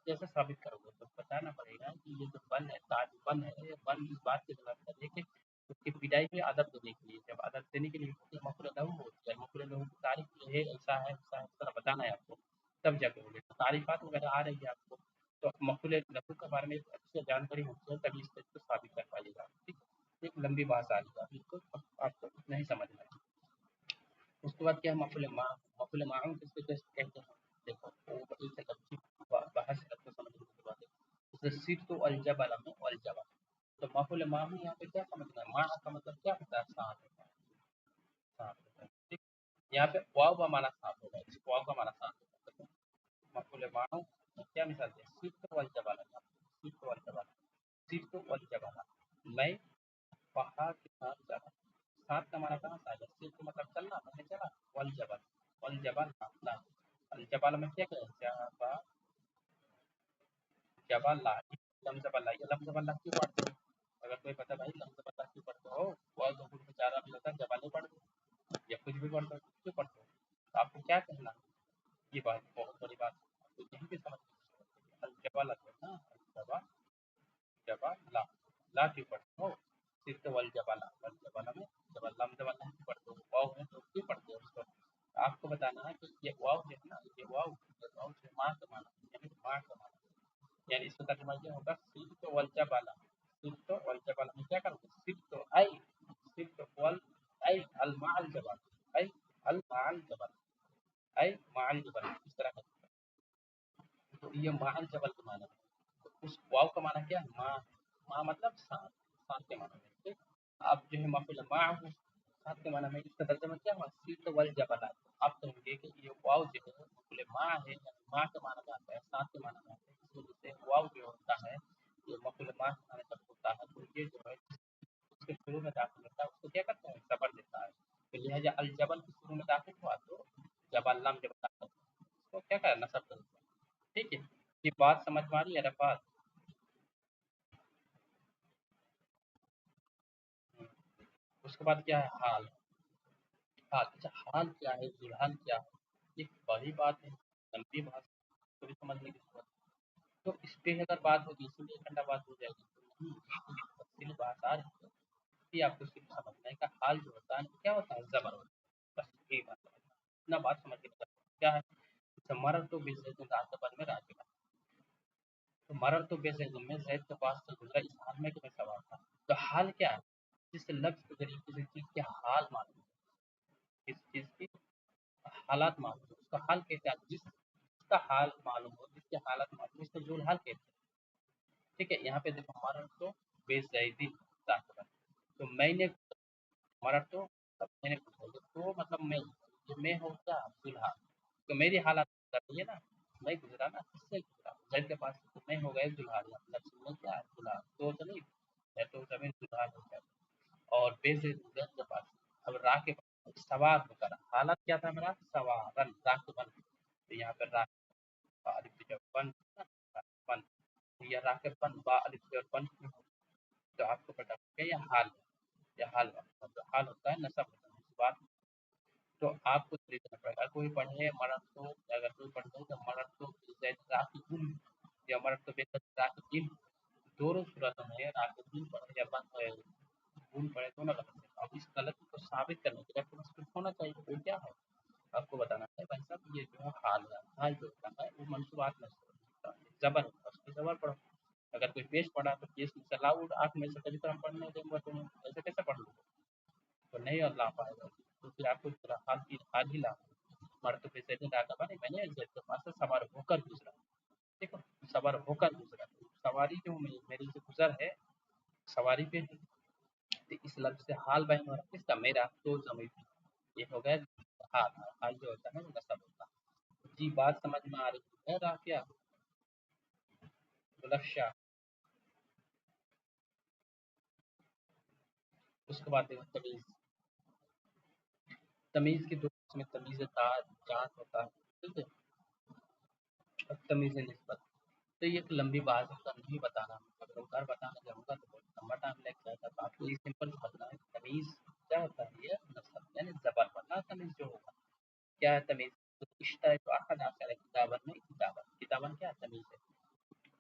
कैसे साबित करोगे? तो बताना पड़ेगा कि ये जो बन है, तादिबन है, ये बन इस बात की दलालत कर रही है कि उसकी पिटाई में अदब देने के लिए, जब अदब देने के लिए होती है मफूल लहू होती है। मफूल लहू की तारीफ ये है, ऐसा है, ऐसा है, इस तरह बताना है आपको, तब जाके होगी। तो तारीफात वगैरह आ रही है आपको, तो मफूल लहू के बारे में एक अच्छी जानकारी होती है, तभी इस चीज़ को साबित कर पाइएगा। ठीक है, एक लंबी बात आ रही है, बिल्कुल आपको नहीं समझना है। उसके बाद क्या है? मफूल माह। मफूल माहूम किसको कैसे कहते हैं? देखो वो एक अच्छी बहस आपको समझने की बात है। जैसे सिर्फ अल जबल में अल जबल, तो मफूल माहूम यहाँ पे क्या समझना है? माह का मतलब क्या होता है? साथ होता है, साथ होता है। ठीक, यहाँ पे वाव का माना साथ होगा, इस वाव का माना साथ होगा। तो मफूल माहूम क्या मिसाल है? सिर्फ अल जबल, सिर्फ अल जबल, सिर्फ अल जबल, मैं पहाड़ के साथ चला। साथ का माना कहाँ से आया? सिर्फ मतलब चलना, मैंने चला। वल जबल, वल जबल ना, अल जबल में क्या करें? जबा, जबला, लम जबला, ये लम जबला क्यों पढ़ते हो? अगर कोई पता भाई लम जबला क्यों पढ़ते हो, वह तो कुछ बेचारा भी होता है जबाले पढ़ दो या कुछ भी पढ़ दो, क्यों पढ़ते हो? तो आपको क्या कहना है? ये बात बहुत बड़ी बात है, आपको यहीं पे समझ अल जबल है ना, अल जबल, जबल ला क्यों पढ़ते हो? सिर्फ वल जबाला में जबल लम जबल नहीं पढ़ते हो, वाव है तो क्यों पढ़ते हो उसको? आपको बताना है कि ये वाव जो है ना, ये वाव जो माँ का माना, यानी माँ का माना, यानी इसका तर्जुमा ये होगा सिर्फ वल जबाला। सिर्फ वल जबाला में क्या करोगे? सिर्फ वल आई अल माल जबल, आई अल माल जबल, आई माल जबल, इस तरह का। तो ये माल जबल का माना है। तो उस वाव का माना क्या है? माँ, माँ मतलब साथ, साथ के माना में। ठीक, अब जो है मफूल माह साथ के माना में, इसका तर्जुमा क्या हुआ? सिर्फ वल जबल। आप कहेंगे कि ये वाव जो है मफूल माह है, यानी माँ के माना में आता है, साथ के माना में आता है। इस वजह से वाव जो होता है ये मफूल माह के माने तब होता है, तो ये जो है उसके शुरू में दाखिल होता है उसको क्या करते हैं? जबर देता है। तो लिहाजा अल जबल के शुरू में दाखिल हुआ तो जबल लम जब दाखिल हुआ, उसको क्या करना? नसब कर दिया। ठीक है, ये बात समझ में आ रही है रफात? उसके बाद क्या है? हाल। हाल, अच्छा हाल क्या है? जुल्हान क्या है? ये बड़ी बात है, लंबी बात है, थोड़ी समझने की जरूरत है। तो इस पे अगर बात होगी इसलिए एक घंटा बात हो जाएगी, तो नहीं, तफसीली बात आ रही है। ये आपको सिर्फ समझना है कि हाल जो होता है क्या होता है? जबर होता है, बस यही बात समझना, इतना बात समझ के क्या है? मरर तो बिजनेस में राजबन में राजबन, तो मरर तो बेज़ैद में ज़ैद के पास से गुज़रा इस हाल में कि मैं सवार था। तो हाल क्या है? जिस लफ्ज़ के ज़रिए किसी चीज़ के हाल मालूम हो, किसी चीज़ की हालात मालूम हो, उसका हाल कैसे आता है? जिसका हाल मालूम हो, जिसके हालात मालूम हो, उसको ज़ुल-हाल कहते हैं। ठीक है? यहाँ पे देखो मरर तो बेज़ैदिन साहिबन, तो मैंने मरर तो मतलब मैंने गुज़रा, तो मतलब मैं, ये मैं हूँ क्या? ज़ुल-हाल। तो मेरी हालत कर रही है ना, मैं गुज़रा ना, किससे गुज़रा? ज़ैद के पास से, तो मैं हो गया ज़ुल-हाल, मतलब मैं क्या है? ज़ुल-हाल, तो नहीं है, तो ज़मीन ज़ुल-हाल हो जाए। और बेज़ैद ज़ैद के पास, अब रा के पास सवार होकर, हालत क्या था मेरा? सवारन, राकिबन। तो यहाँ पे रा बा अलिफ पे जब बन ना, बन, तो ये राकिबन बा अलिफ पे और बन क्यों हो? तो आपको पता है ये हाल है, ये हाल मतलब हाल होता है, नसब होता है इस बात। तो आपको देखना पड़ेगा, कोई पढ़े मरद तो, अगर कोई पढ़े तो मरद तो ज़ैद राकिबुन, या मरद तो बेहतर राकिबिन, दोनों सूरतों में राकिबिन पढ़े या गुण पढ़े तो ना गलत है। अब इस गलती को साबित करने के लिए आपके पास कुछ होना चाहिए, वो क्या है? आपको बताना है भाई साहब, ये जो है हाल जो होता है वो मंसूबात में से होता है, ज़बर होता है, उसकी ज़बर पढ़ो। अगर कोई पेश पढ़ा तो पेश में से लाओ, आँख में से कभी तो हम पढ़ने देंगे तुम्हें, ऐसे कैसे पढ़ लोगे? तो नहीं और ला पाएगा, तो फिर आपको हाल ही ला, मर्द पे से राघवा ने मैंने ज़ैद के पास से सवार होकर गुजरा। देखो, सवार होकर गुजरा, सवारी जो मेरी जो गुजर है, सवारी पे है। तो इस लफ्ज़ से हाल बयान हो रहा है किसका? मेरा, तो ज़मीर, ये हो गया हाल। हाल जो होता है वो नस्ब होता है। जी बात समझ में आ रही है राफिया? मुलक्शा। उसके बाद देखो तमीज़। तमीज़ की दो किस्में, तमीज़ तात जात होता है, ठीक है, और तमीज़ निस्बत। तो ये एक लंबी बात है, उसका नहीं बताना, अगर उधर बताने जाऊँगा तो बहुत लंबा टाइम लग जाएगा, तो आपको ये सिंपल समझना है। तमीज़ क्या होता है? ये नस्ब यानी ज़बर पढ़ना, तमीज़ जो होगा। क्या है तमीज़? तो इश्तरा तो अहद आशर किताबन में, किताबन, किताबन क्या है? तमीज़ है।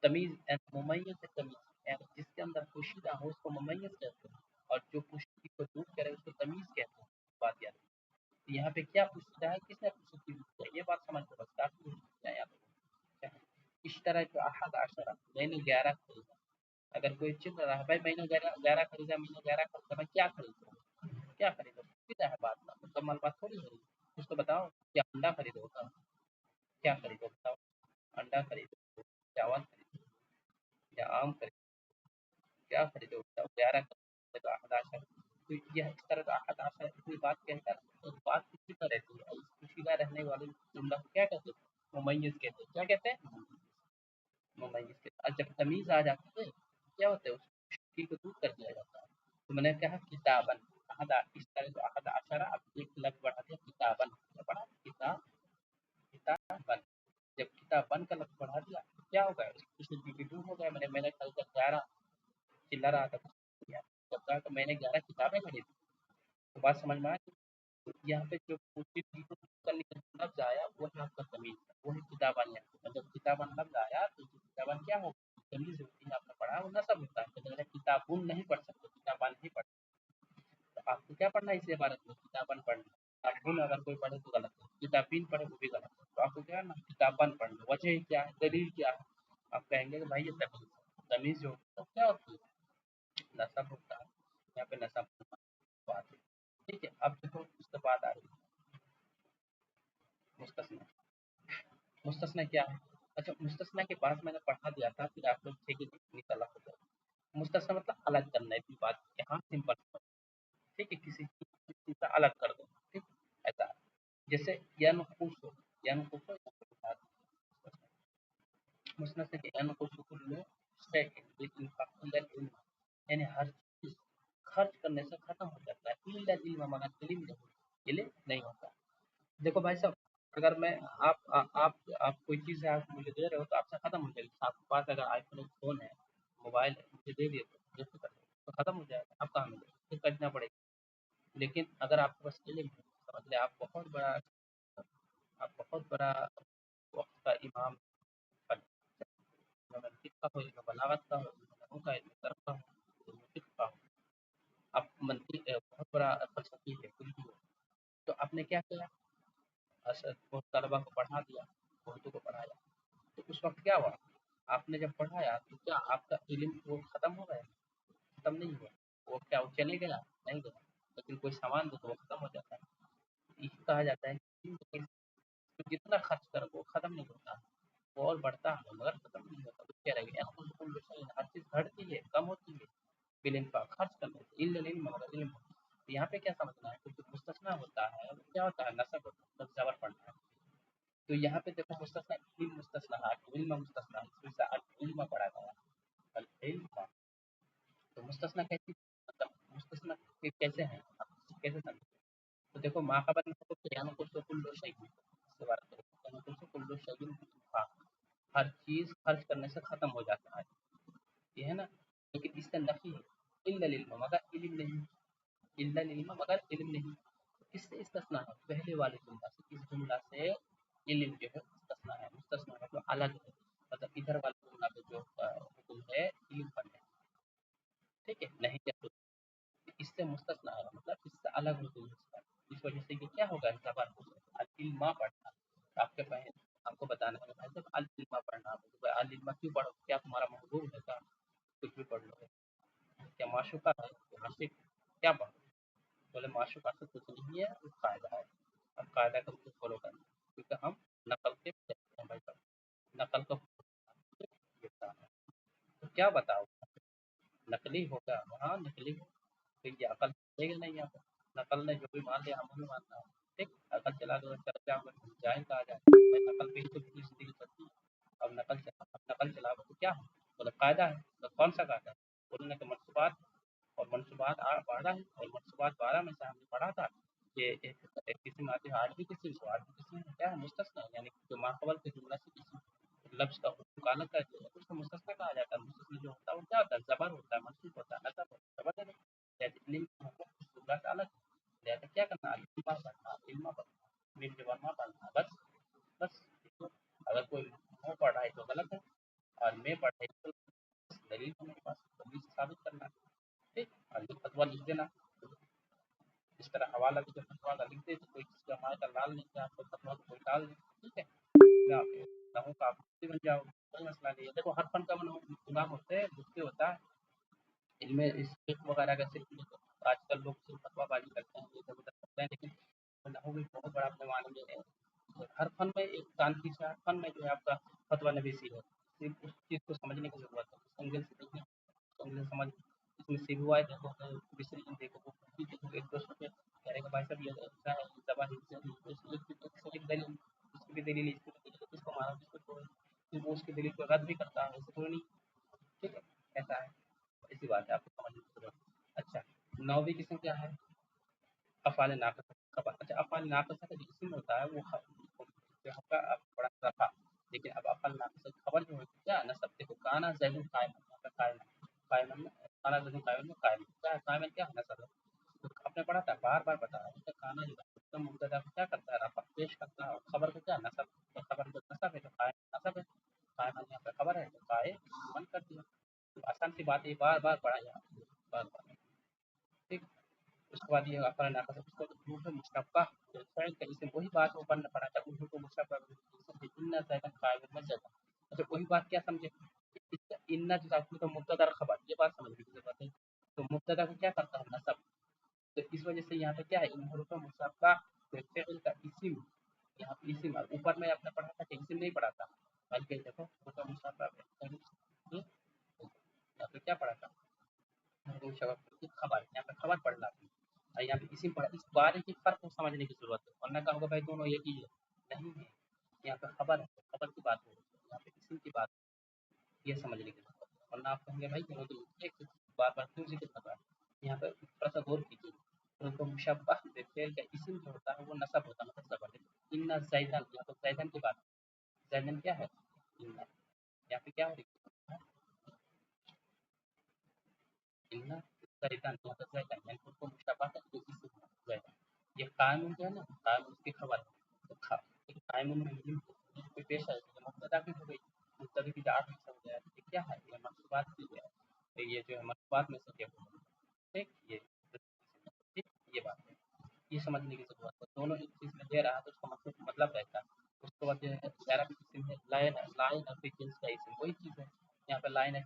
तमीज़ मुमय्यज़ है, तमीज़ यानी जिसके अंदर पोशीदा हो उसको मुमय्यज़ कहते हैं, और जो पोशीदगी को दूर करे उसको तमीज़ कहते हैं। बात याद रखिए। तो यहाँ पे क्या पोशीदा है, किसने पोशीदगी दूर की है? ये बात समझ लो बस, काफ़ी है यहाँ पे। क्या है? इस तरह जो अहद आशरा, मैंने 11 खरीदा। अगर कोई चिल्ल रहा है भाई मैंने 11 खरीदा, मैंने 11 खरीदा, मैं क्या खरीदूँ? क्या खरीदो? सीधा है बात ना, मुकम्मल बात थोड़ी है ये। कुछ तो बताओ, क्या अंडा खरीदोगा? क्या खरीदो बताओ? अंडा खरीदो, चावल खरीदो, या आम खरीदो, क्या खरीदो बताओ? 11 खरीदो तो अहद आशर। तो यह इस तरह का अहद आशर इतनी बात कहता है, तो बात किसी पर रहती है, इस पोशीदा रहने वाले जुमला को क्या कहते हैं? मुमय्यज़ कहते हैं। क्या कहते हैं? मुमय्यज़ कहते हैं। और जब तमीज़ आ जाती है क्या होता है? उस मुश्किल को दूर कर दिया जाता है। तो मैंने कहा किताबन, अहद इस तरह जो अहद आशरा, अब एक लफ्ज़ बढ़ा दिया किताबन, क्या पढ़ा? किताब, किताबन। जब किताबन का लफ्ज़ बढ़ा दिया तो क्या हो गया? उसकी संजीदगी दूर हो गया। मैंने कल जब 11 चिल्ला रहा था, जब कहा तो मैंने 11 किताबें खरीदी, तो बात समझ में आ गई। तो यहाँ पे जो पोशीदगी को दूर करने का जो लफ्ज़ आया वो है आपका तमीज़, वो है किताबन। यहाँ जब किताबन लफ्ज़ आया तो जो किताबन क्या हो? तमीज़ होती है, आपने पढ़ा वो नसब होता है। तो मैंने किताबुन नहीं पढ़ सकते, किताबन ही पढ़। तो आपको क्या पढ़ना है इस इबारत में? किताबन पढ़ना। किताबुन अगर कोई पढ़े तो गलत है, किताबीन पढ़े वो भी गलत है। तो आपको क्या करना? किताबन पढ़ना। वजह क्या है? दलील क्या है? आप कहेंगे कि भाई ये तमीज़ है। तमीज़ जो होता है क्या होती है? नसब होता है। यहाँ पे नसब बात है। ठीक है, अब देखो उसके बाद आ रही है मुस्तस्ना। मुस्तस्ना क्या है? अच्छा, मुस्तस्ना के बाद मैंने पढ़ा दिया था, फिर आप लोग थे कि निकला हो जाए। मुस्तस्ना मतलब अलग करना है, इतनी बात यहाँ सिंपल। ठीक है, किसी चीज़ से अलग कर दो। ठीक, ऐसा है। जैसे यनकुसु, यनकुसु मुस्तस्ना के यनकुसु कुल्लु शैइन बिल इल्म, यानी हर चीज़ खर्च करने से खत्म हो जाता है। इल्ला इल्म मगर इल्म नहीं होता। देखो भाई साहब, अगर मैं आप कोई चीज़ है, आप मुझे दे रहे हो तो आपसे खत्म हो जाएगी। आपके पास अगर आईफोन फ़ोन है, मोबाइल है, मुझे दे दिए तो गिफ्ट कर दो, तो खत्म हो जाएगा। अब कहाँ मिलेगा? फिर खरीदना पड़ेगा। लेकिन अगर आपके पास इल्म है, समझ लें आप बहुत बड़ा वक्त का इमाम बन सकते हैं। इल्म मंतिक का हो, इल्म बलागत का हो, इल्म नहू का, इल्म सर्फ का हो, इल्म फ़िक़्ह का हो। आप बहुत बड़ा फ़लसफ़ी है, कुछ भी हो। तो आपने क्या किया? बहुत तलबा को पढ़ा दिया, बहुतों को पढ़ाया। तो उस वक़्त क्या हुआ? आपने जब पढ़ाया आपका इल्म वो खत्म हो गया? खत्म नहीं हुआ। वो क्या वो चले गया? नहीं गया। लेकिन कोई सामान दो तो वो खत्म हो जाता है। इसे कहा जाता है कि इल्म तो जितना खर्च करो वो खत्म नहीं होता, वो और बढ़ता है मगर खत्म नहीं होता। तो क्या रहेगा, हर चीज़ घटती है, कम होती है। बिल इन्फाक खर्च करने से इल्ल इल्म मगर इल्म। तो यहाँ पे क्या समझना है, तो जो मुस्तस्ना होता है वो क्या होता है, नसब होता है, मतलब जबर पड़ना है। तो यहाँ पे देखो मुस्तस्ना इल्म मुस्तस्ना इल्म मुस्तस्ना इस वजह से अल इल्म पढ़ा गया, अल इल्म। तो मुस्तस्ना कैसी, मतलब मुस्तस्ना कैसे हैं, आप कैसे समझते हैं? तो देखो माक़ाबत में तो यानी कुछ तो कुल्लु शैइन इसके बारे में, यानी कुछ तो कुल्लु शैइन इत्तिफाक, हर चीज़ खर्च करने से खत्म हो जाता है, ये है ना। लेकिन इसका नफी है, इल्लल इल्म मगर इल्म नहीं, इल्लल इल्म मगर इल्म नहीं। किससे इस्तिस्ना है, पहले वाले जुमला से, इस जुमला से इल्म जो है इस्तिस्ना है, मुस्तस्ना मतलब अलग है, मतलब इधर वाले जुमला पे जो हुक्म है इल्म पढ़ने, ठीक है, नहीं है इससे मुस्तस्ना है, मतलब इससे अलग हुक्म है इसका। इस वजह से ये क्या होगा, ज़बर अल इल्मा पढ़ना। तो आपके पहले आपको बताना है भाई साहब अल इल्मा पढ़ना, तो भाई अल इल्मा क्यों पढ़ो, क्या तुम्हारा महबूब है क्या, कुछ भी पढ़ लो, क्या माशूका है, क्या आशिक, क्या पढ़ो? बोले माशूका से कुछ नहीं है, वो कायदा है। अब कायदा को मुझे फॉलो करना, क्योंकि हम नकल के हैं भाई साहब, नकल को गिरता है। तो क्या बताओ, नकली होगा वहाँ नकली हो, तो ये अकल चलेगा नहीं यहाँ पर। नकल ने जो भी मान लिया हम भी मानना है, ठीक। अकल चला दो चल जाओगे, जाहिल कहा जाए भाई, नकल पे ही तो पूरी जिंदगी चलती है। अब नकल चलाओगे तो क्या हो, बोले कायदा है, तो कौन सा कायदा है? बोलने के मनसूबात, और मनसूबात 12 है, और मनसूबात 12 में से हमने पढ़ा था कि एक किस्म आती है 8वीं किस्म, तो 8वीं किस्म में क्या है, मुस्तस्ना, यानी जो माक़बल के जुमला से किसी लफ्ज़ का हुक्म का अलग कर दिया तो उसको मुस्तस्ना कहा जाता है। मुस्तस्ना जो होता है वो क्या होता है, ज़बर होता है, मंसूब होता है, नसब होता है, ज़बर है। जैसे इल्म का हुक्म इस जुमला से अलग है। लिहाज़ा क्या करना है, इल्मा पढ़ना, इल्मा पढ़ना, मीम के वर्मा पढ़ना, बस। बस अगर कोई मुँह पढ़ रहा है तो गलत है, और मैं पढ़ रही तो दलील है मेरे पास, दलील से साबित करना है, ठीक। और ये फतवा लिख देना, इस तरह हवाला भी जब फतवा का लिख दे तो कोई किसी का माल का लाल नहीं किया, आपको फतवा को कोई डाल दे, ठीक है। मैं आप गुनाहों का आप मुफ्ती बन जाओ, कोई मसला नहीं है। देखो हर फन का गुनाह होते हैं, मुफ्ती होता है। इनमें इस फिक्र वगैरह का सिर्फ देखो, आजकल लोग सिर्फ फतवाबाजी करते हैं, इधर उधर करते हैं, लेकिन गुनाहों भी बहुत बड़ा पैमाने में है। तो हर फन में एक कानफी से, हर फन में जो है आपका फतवा नवीसी है, सिर्फ उस चीज़ को समझने की ज़रूरत है, उस एंगल से देखने, उस एंगल से समझ। इसमें सिविवाय देखो, दूसरी देखो, वो देखो, एक दूसरे पे कह भाई साहब ये ऐसा है, ये दवा है, इससे एक दलील, इसकी भी दलील, इसकी भी दलील, इसको मानो, इसको छोड़ो, फिर वो उसकी दलील को रद्द भी करता है, ऐसे थोड़ी नहीं, ठीक है, ऐसा है। ऐसी बात है, आपको समझने की ज़रूरत है। अच्छा, 9वीं किस्म क्या है, अफ़ाल नाक़िसा खबर। अच्छा, अफ़ाल नाक़िसा का जो इस्म होता है वो जो आपका अब बड़ा रफ़ा, लेकिन अब अफ़ाल नाक़िसा की खबर जो होती है क्या, नसब देखो, काना ज़ैदुन काइमन, यहाँ पे काइमन, काइमन में काना ज़ैदुन काइमन में काइमन क्या है, काइमन क्या है, नसब है। तो आपने पढ़ा था, बार-बार बताया है, काना जो है उसका मुब्तदा को क्या करता है, रफ़ा पेश करता है, और खबर को क्या, नसब। तो खबर जब नसब है तो काइम नसब है, काइमन यहाँ पे खबर है तो काइमन कर दिया। तो आसान सी बात है, बार-बार पढ़ाया बार-बार, ठीक। उसके बाद ये अफ़ाल नाक़िसा उसको उर्दू में मुशब्बह, जो फ़िल का इस्म, वही बात ऊपर ने पढ़ा था, उर्दू को मुशब्बह इन्ना ज़ैदन काइमुन मसजदा। अच्छा, वही बात क्या समझे, इसका इन्ना जो आपने तो मुब्तदा और खबर, ये बात समझने की ज़रूरत है। तो मुब्तदा को क्या करता है, नसब। तो इस वजह से यहाँ पे क्या है, इन हुरूफ़ मुशब्बह फ़िल का इस्म, यहाँ पे इस्म, ऊपर में आपने पढ़ा था कि इस्म नहीं पढ़ा था, बल्कि देखो हुरूफ़ मुशब्बह यहाँ पे क्या पढ़ा था, खबर, यहाँ पे खबर पढ़ना थी, और यहाँ पे इसी पढ़ा, इस बारे के फ़र्क को समझने की ज़रूरत है, वरना क्या होगा भाई दोनों एक ही है, नहीं है। यहाँ पे खबर है, खबर की बात हो रही है, यहाँ पे इसी की बात, ये समझने की ज़रूरत है, वरना आप कहेंगे भाई दोनों तो एक ही, बार-बार क्यों ज़िक्र कर रहा है। यहाँ पे थोड़ा सा गौर कीजिए, उनको मुशब्बह फ़िल का इस्म जो होता है वो नसब होता है, मतलब ज़बर है। इन्ना ज़ैदन, यहाँ पे ज़ैदन की बात, ज़ैदन क्या है, इन्ना, यहाँ पे क्या हो रही है, इन्ना ज़ैदन, यहाँ पे ज़ैदन, यानी उनको मुशब्बह का जो इस्म है ज़ैदन। ये कायमुन जो है ना, कायमुन उसकी खबर है, तो कायमुन में पे पेश है, तो मुब्तदा की हो गई, मुब्तदा की 8 हिस्सा हो गया, ये क्या है, ये मकसूबात की है, तो ये जो है मकसूबात में से क्या होगा, ठीक, ये ठीक, ये बात है, ये समझने की ज़रूरत है। दोनों एक चीज़ में दे रहा है तो उसका मतलब रहता है। उसके बाद जो है ग्यारहवीं किस्म है लायन, लायन और जिन्स का इस्म, वही चीज़ है। यहाँ पे लाइन है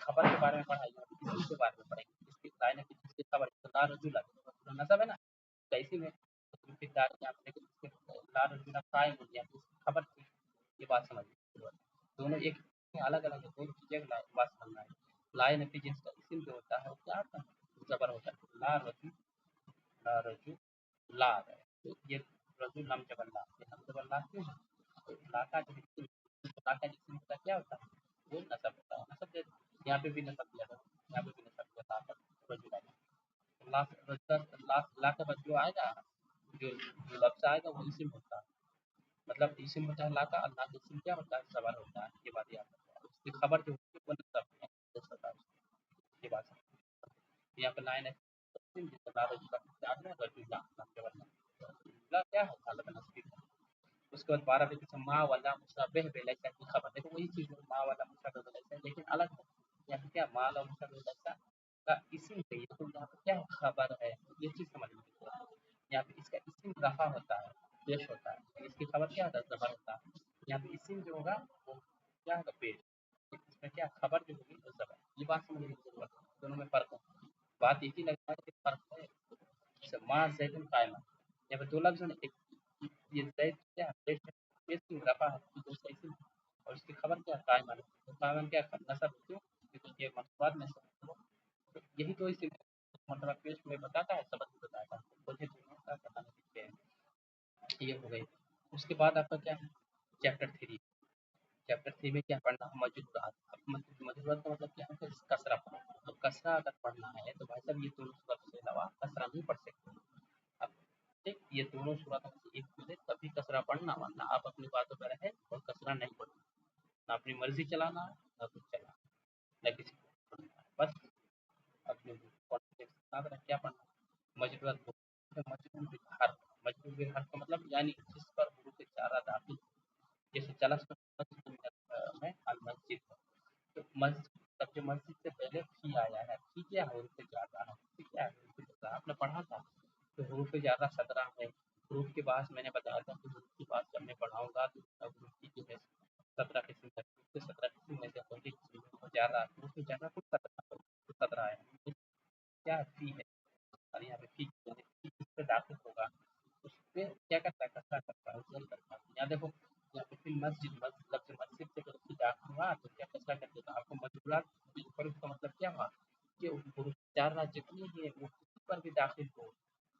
खबर के बारे में पढ़ाई है, इसी के बारे में पढ़ेंगे, इसकी लाइन है इसकी खबर ला रजू लगे नसब है ना, तो इसी में फिरदार यहाँ पे लेकिन ला रजू ना कायम हो गया, खबर थी, ये बात समझ दोनों एक अलग अलग है, दोनों चीजें बात समझना है। लाइन है जिसका इsim जो होता है वो क्या होता है, जबर होता है, ला रजू ला है, तो ये रजू लम जबर ला, ये लम जबर ला क्यों है, तो ला का जो ला का जिसम होता क्या होता है, वो नसब होता है, नसब यहाँ पे भी नसब दिया था, यहाँ पे भी नसब दिया था, रजू ला ला के बाद जो आएगा, जो जो लफ्ज आएगा वो इsim होता है, मतलब इsim होता है ला का, अल्लाह का इsim क्या होता है, सबर होता है, ये बात याद रखना, उसकी खबर जो होती है वो नसब है, ये बात यहाँ पे लाइन है क्या है उसके बाद 12 पे माँ वाला मुसाबे बेलैसा की खबर, देखो वही चीज माँ वाला मुसाबे बेलैसा लेकिन अलग है, यहाँ पे क्या माँ वाला मुसाबे बेलैसा का इसी पे तो यहाँ पे क्या है खबर है, ये चीज समझ में यहाँ पे इसका इसिम रफा होता है, पेश होता है, इसकी खबर क्या होता है, जबर होता है, यहाँ पे इसिम जो होगा वो क्या होगा, पेश, इसमें क्या खबर जो होगी वो जबर, ये बात समझने की जरूरत है, दोनों में फर्क है, बात एक ही लगता है कि फर्क है, जैसे माँ जैदुन कायमा, यहाँ पे दो लफ्ज हैं, एक ये जैद क्या है, पेश की रफा है, दूसरा इसिम, और इसकी खबर क्या है, कायमा, तो कायमा क्या नसब क्यों, क्योंकि ये मकसद में तो यही तो इसी मतलब पेश में बताता है, सबक बताता है, मुझे दोनों का पता नहीं सीखते हैं, ये हो गई। उसके बाद आपका क्या है, चैप्टर 3, चैप्टर 3 में क्या पढ़ना, मजरूरात, अब मजरूरात का मतलब क्या है, कसरा पढ़ना, तो कसरा अगर पढ़ना है तो भाई साहब ये दोनों सूरत से अलावा कसरा नहीं पढ़ सकते, अब ठीक ये दोनों सूरत में से एक मिले तभी कसरा पढ़ना, वरना आप अपनी बातों पर रहे और कसरा नहीं पढ़ना, ना अपनी मर्जी चलाना ना कुछ चलाना, ना किसी को पढ़ना है, बस अपने क्या पढ़ना, मजरूरत मजरूर बिहार, मजरूर बिहार का मतलब यानी जिस पर हुरूफ चारा दाखिल, जैसे जलस में अल मस्जिद है, तो मस्जिद तब जो मस्जिद से पहले फी आया है, फी क्या है, हुरूफ ज्यादा है, फी क्या है, हुरूफ ज्यादा आपने पढ़ा था, तो हुरूफ ज्यादा 17 है, हुरूफ के पास मैंने बताया था कि हुरूफ के पास जब मैं पढ़ाऊंगा तो हुरूफ की जो है 17 किस्म है, तो 17 किस्म में से पहली किस्म ज्यादा, हुरूफ ज्यादा कुछ 17 है, क्या फी है, और यहाँ पे फी किस पे दाखिल होगा, उस पे क्या करता है, कसरा करता है, उजल करता है, यहाँ देखो यहाँ पे फिर मस्जिद मतलब से मस्जिद से अगर फी दाखिल हुआ तो क्या कसरा कर देगा, आपको मजबूरात पर उसका मतलब क्या हुआ कि चार राज्य जितनी ही है वो किसी पर भी दाखिल हो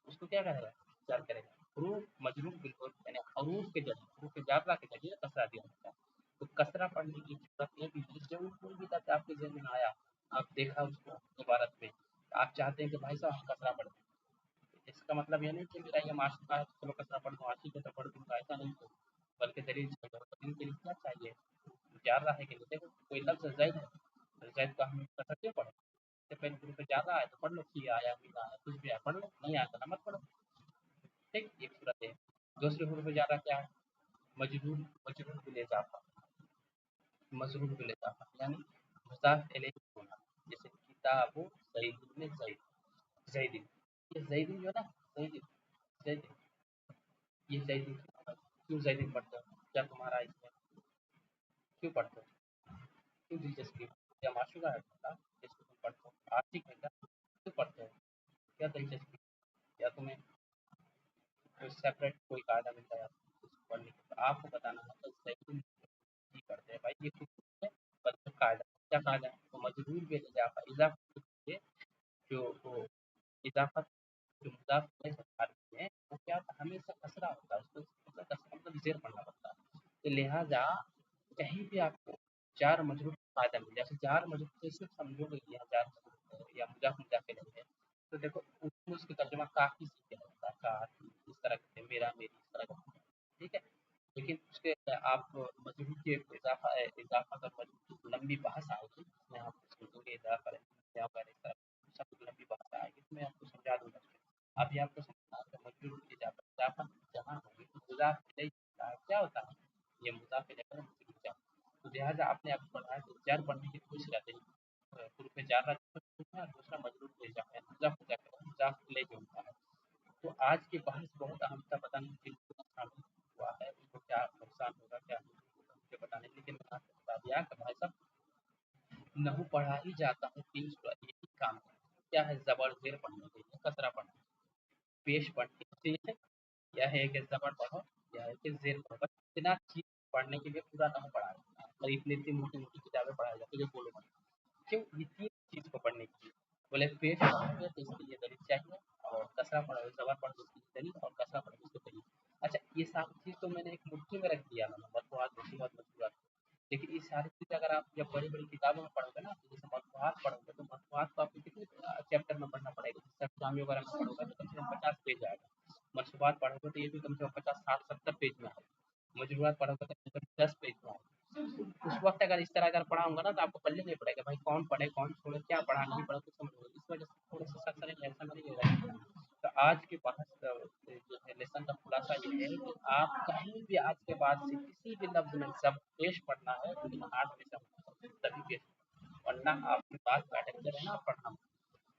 उसको क्या करेगा, विचार करेगा, हरूफ मजरूफ बिल्कुल यानी हरूफ के जरिए, हरूफ के जाररा के जरिए कसरा दिया जाता है, तो कसरा पढ़ने की जरूरत ये भी है, जब कोई भी लफ्ज आपके जहन में आया, आप देखा उसको इबारत में, आप चाहते हैं कि भाई साहब हम कसरा पढ़ दें, इसका मतलब ये नहीं कि मेरा ये माशूका है चलो कसरा पढ़ दूँ, आशिक है तो पढ़ दूँगा, ऐसा नहीं हो, बल्कि दलील चाहिए, दलील के लिए क्या चाहिए, जाररा है कि नहीं, देखो कोई लफ्ज जैद है, तो जैद का हम कसरा क्यों पढ़े, तो पहले ग्रुप में ज़्यादा आया तो पढ़ लो, फी आया मीना आया कुछ भी आया पढ़ लो, नहीं आया तो ना मत पढ़ो, ठीक, एक सूरत है। दूसरे ग्रुप में ज़्यादा क्या है, मजरूर, मजरूर बिल इजाफा, मजरूर बिल इजाफा यानी मुज़ाफ इलैहि होना, जैसे किताबु ज़ैदुन ज़ैदिन, ये ज़ैदिन जो है ना, ज़ैदिन ज़ैदिन, ये ज़ैदिन क्यों ज़ैदिन पढ़ते हो, क्या तुम्हारा इसमें क्यों पढ़ते हो, क्यों दिलचस्पी, क्या माशूका है तुम्हारा जिसको तुम पढ़ते हो, आशिक है क्या, क्यों पढ़ते हो, क्या दिलचस्पी, या तुम्हें कोई सेपरेट कोई कायदा मिलता है उसको पढ़ने के, तो आपको बताना है तो ज़ैदिन ही पढ़ते हैं भाई, ये कुछ है मतलब कायदा, क्या कायदा है, तो मजबूर भी इजाफा इजाफा जो वो इजाफा जो मुदाफ में वो क्या होता है, हमेशा कसरा होता है, उसको मतलब कसरा मतलब जेर पढ़ना पड़ता है, तो लिहाजा कहीं भी आपको जार मजरूर फायदा मिल जाए, जार मजरूर से सिर्फ समझोगे कि यहाँ जार मजरूर है या मुजाफ मुजाफ नहीं है, तो देखो उसमें उसका तर्जुमा काफी सीखे होता है, काफी इस तरह के मेरा मेरी इस तरह का, ठीक है, लेकिन उसके आप मजरूर के इजाफा इजाफा कर मजरूर की लंबी बहस आएगी, इसमें आप समझोगे इजाफा यहाँ पर इस तरह सब लंबी बहस आएगी, तो मैं आपको समझा दूंगा, अभी आपको समझना है मजरूर की इजाफा इजाफा जहाँ होगी तो मुजाफ इलैहि क्या होता है, ये मुजाफ इलैहि का मजरूर क्या, तो लिहाजा आपने आप पढ़ा है तो जार पढ़ने की कोशिश करते हैं, शुरू में जार और दूसरा मजरूर को इजाफा है, मुजाफ इलैहि होता है, तो आज की बहस बहुत अहम था, पता नहीं किनको नुकसान हुआ है, उनको क्या नुकसान होगा क्या नहीं होगा मुझे पता नहीं, लेकिन मैंने आपको बता दिया कि भाई साहब नहु पढ़ा ही जाता हूँ 3 सूरत यही काम है। क्या है ज़बर ज़ेर पढ़नी चाहिए, कसरा पढ़ना पेश पढ़नी चाहिए, या है कि ज़बर पढ़ो या है कि ज़ेर पढ़ो। बस इतना चीज़ पढ़ने के लिए पूरा नहु पढ़ा जाता है और इतनी-इतनी मोटी-मोटी किताबें पढ़ाई जाती है जो बोलो मत। क्यों? ये 3 चीज़ को पढ़ने के लिए। बोले पेश पढ़ोगे तो इसके लिए दलील चाहिए और कसरा पढ़ोगे ज़बर पढ़ोगे उसके लिए दलील और कसरा पढ़ोगे उसके दलील। अच्छा ये सारी चीज़ तो मैंने एक मुट्ठी में रख दिया मैंने मरफ़ूआत, मंसूबात, मंसूबात। लेकिन ये सारी चीज़ें अगर आप जब बड़ी-बड़ी किताबों में पढ़ोगे ना, तो जैसे मरफ़ूआत पढ़ोगे तो मरफ़ूआत को आपको कितने चैप्टर में पढ़ना पड़ेगा? जैसे अफ़सामी वगैरह में पढ़ोगे तो कम से कम 50 पेज आएगा। मंसूबात पढ़ोगे तो ये भी कम से कम 50, 60, 70 पेज में आएगा। मजरूरात पढ़ोगे तो कम से कम 10 पेज में आएगा। उस वक़्त अगर इस तरह अगर पढ़ाऊँगा ना तो आपको पल्ले नहीं पड़ेगा भाई कौन पढ़े, कौन छोड़े, क्या पढ़ा, नहीं पढ़ा कुछ समझ में। इस वजह से थोड़ा-सा सख्त रहेंगे, ऐसा नहीं होगा। तो आज के बहस जो है लेसन का खुलासा ये है कि आप कहीं भी आज के बाद से किसी भी लफ्ज़ में जब पेश पढ़ना है तो इन 8 में से तभी पेश वरना आपकी बात बैठे रहना पढ़ना।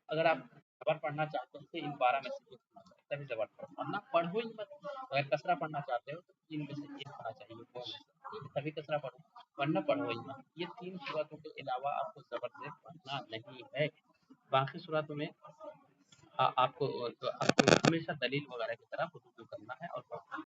अगर आप ज़बर पढ़ना चाहते हो तो इन 12 में से एक होना चाहिए, तभी ज़बर पढ़ो, वरना पढ़ो ही मत। अगर कसरा पढ़ना चाहते हो तो 3 में से एक होना चाहिए, 2 में से, ठीक है? तभी कसरा पढ़ो, वरना पढ़ो ही मत। ये 3 सूरतों के अलावा आपको ज़बर से पढ़ना नहीं है। बाकी सूरतों में आपको हमेशा दलील वगैरह की तरफ रुजू करना है और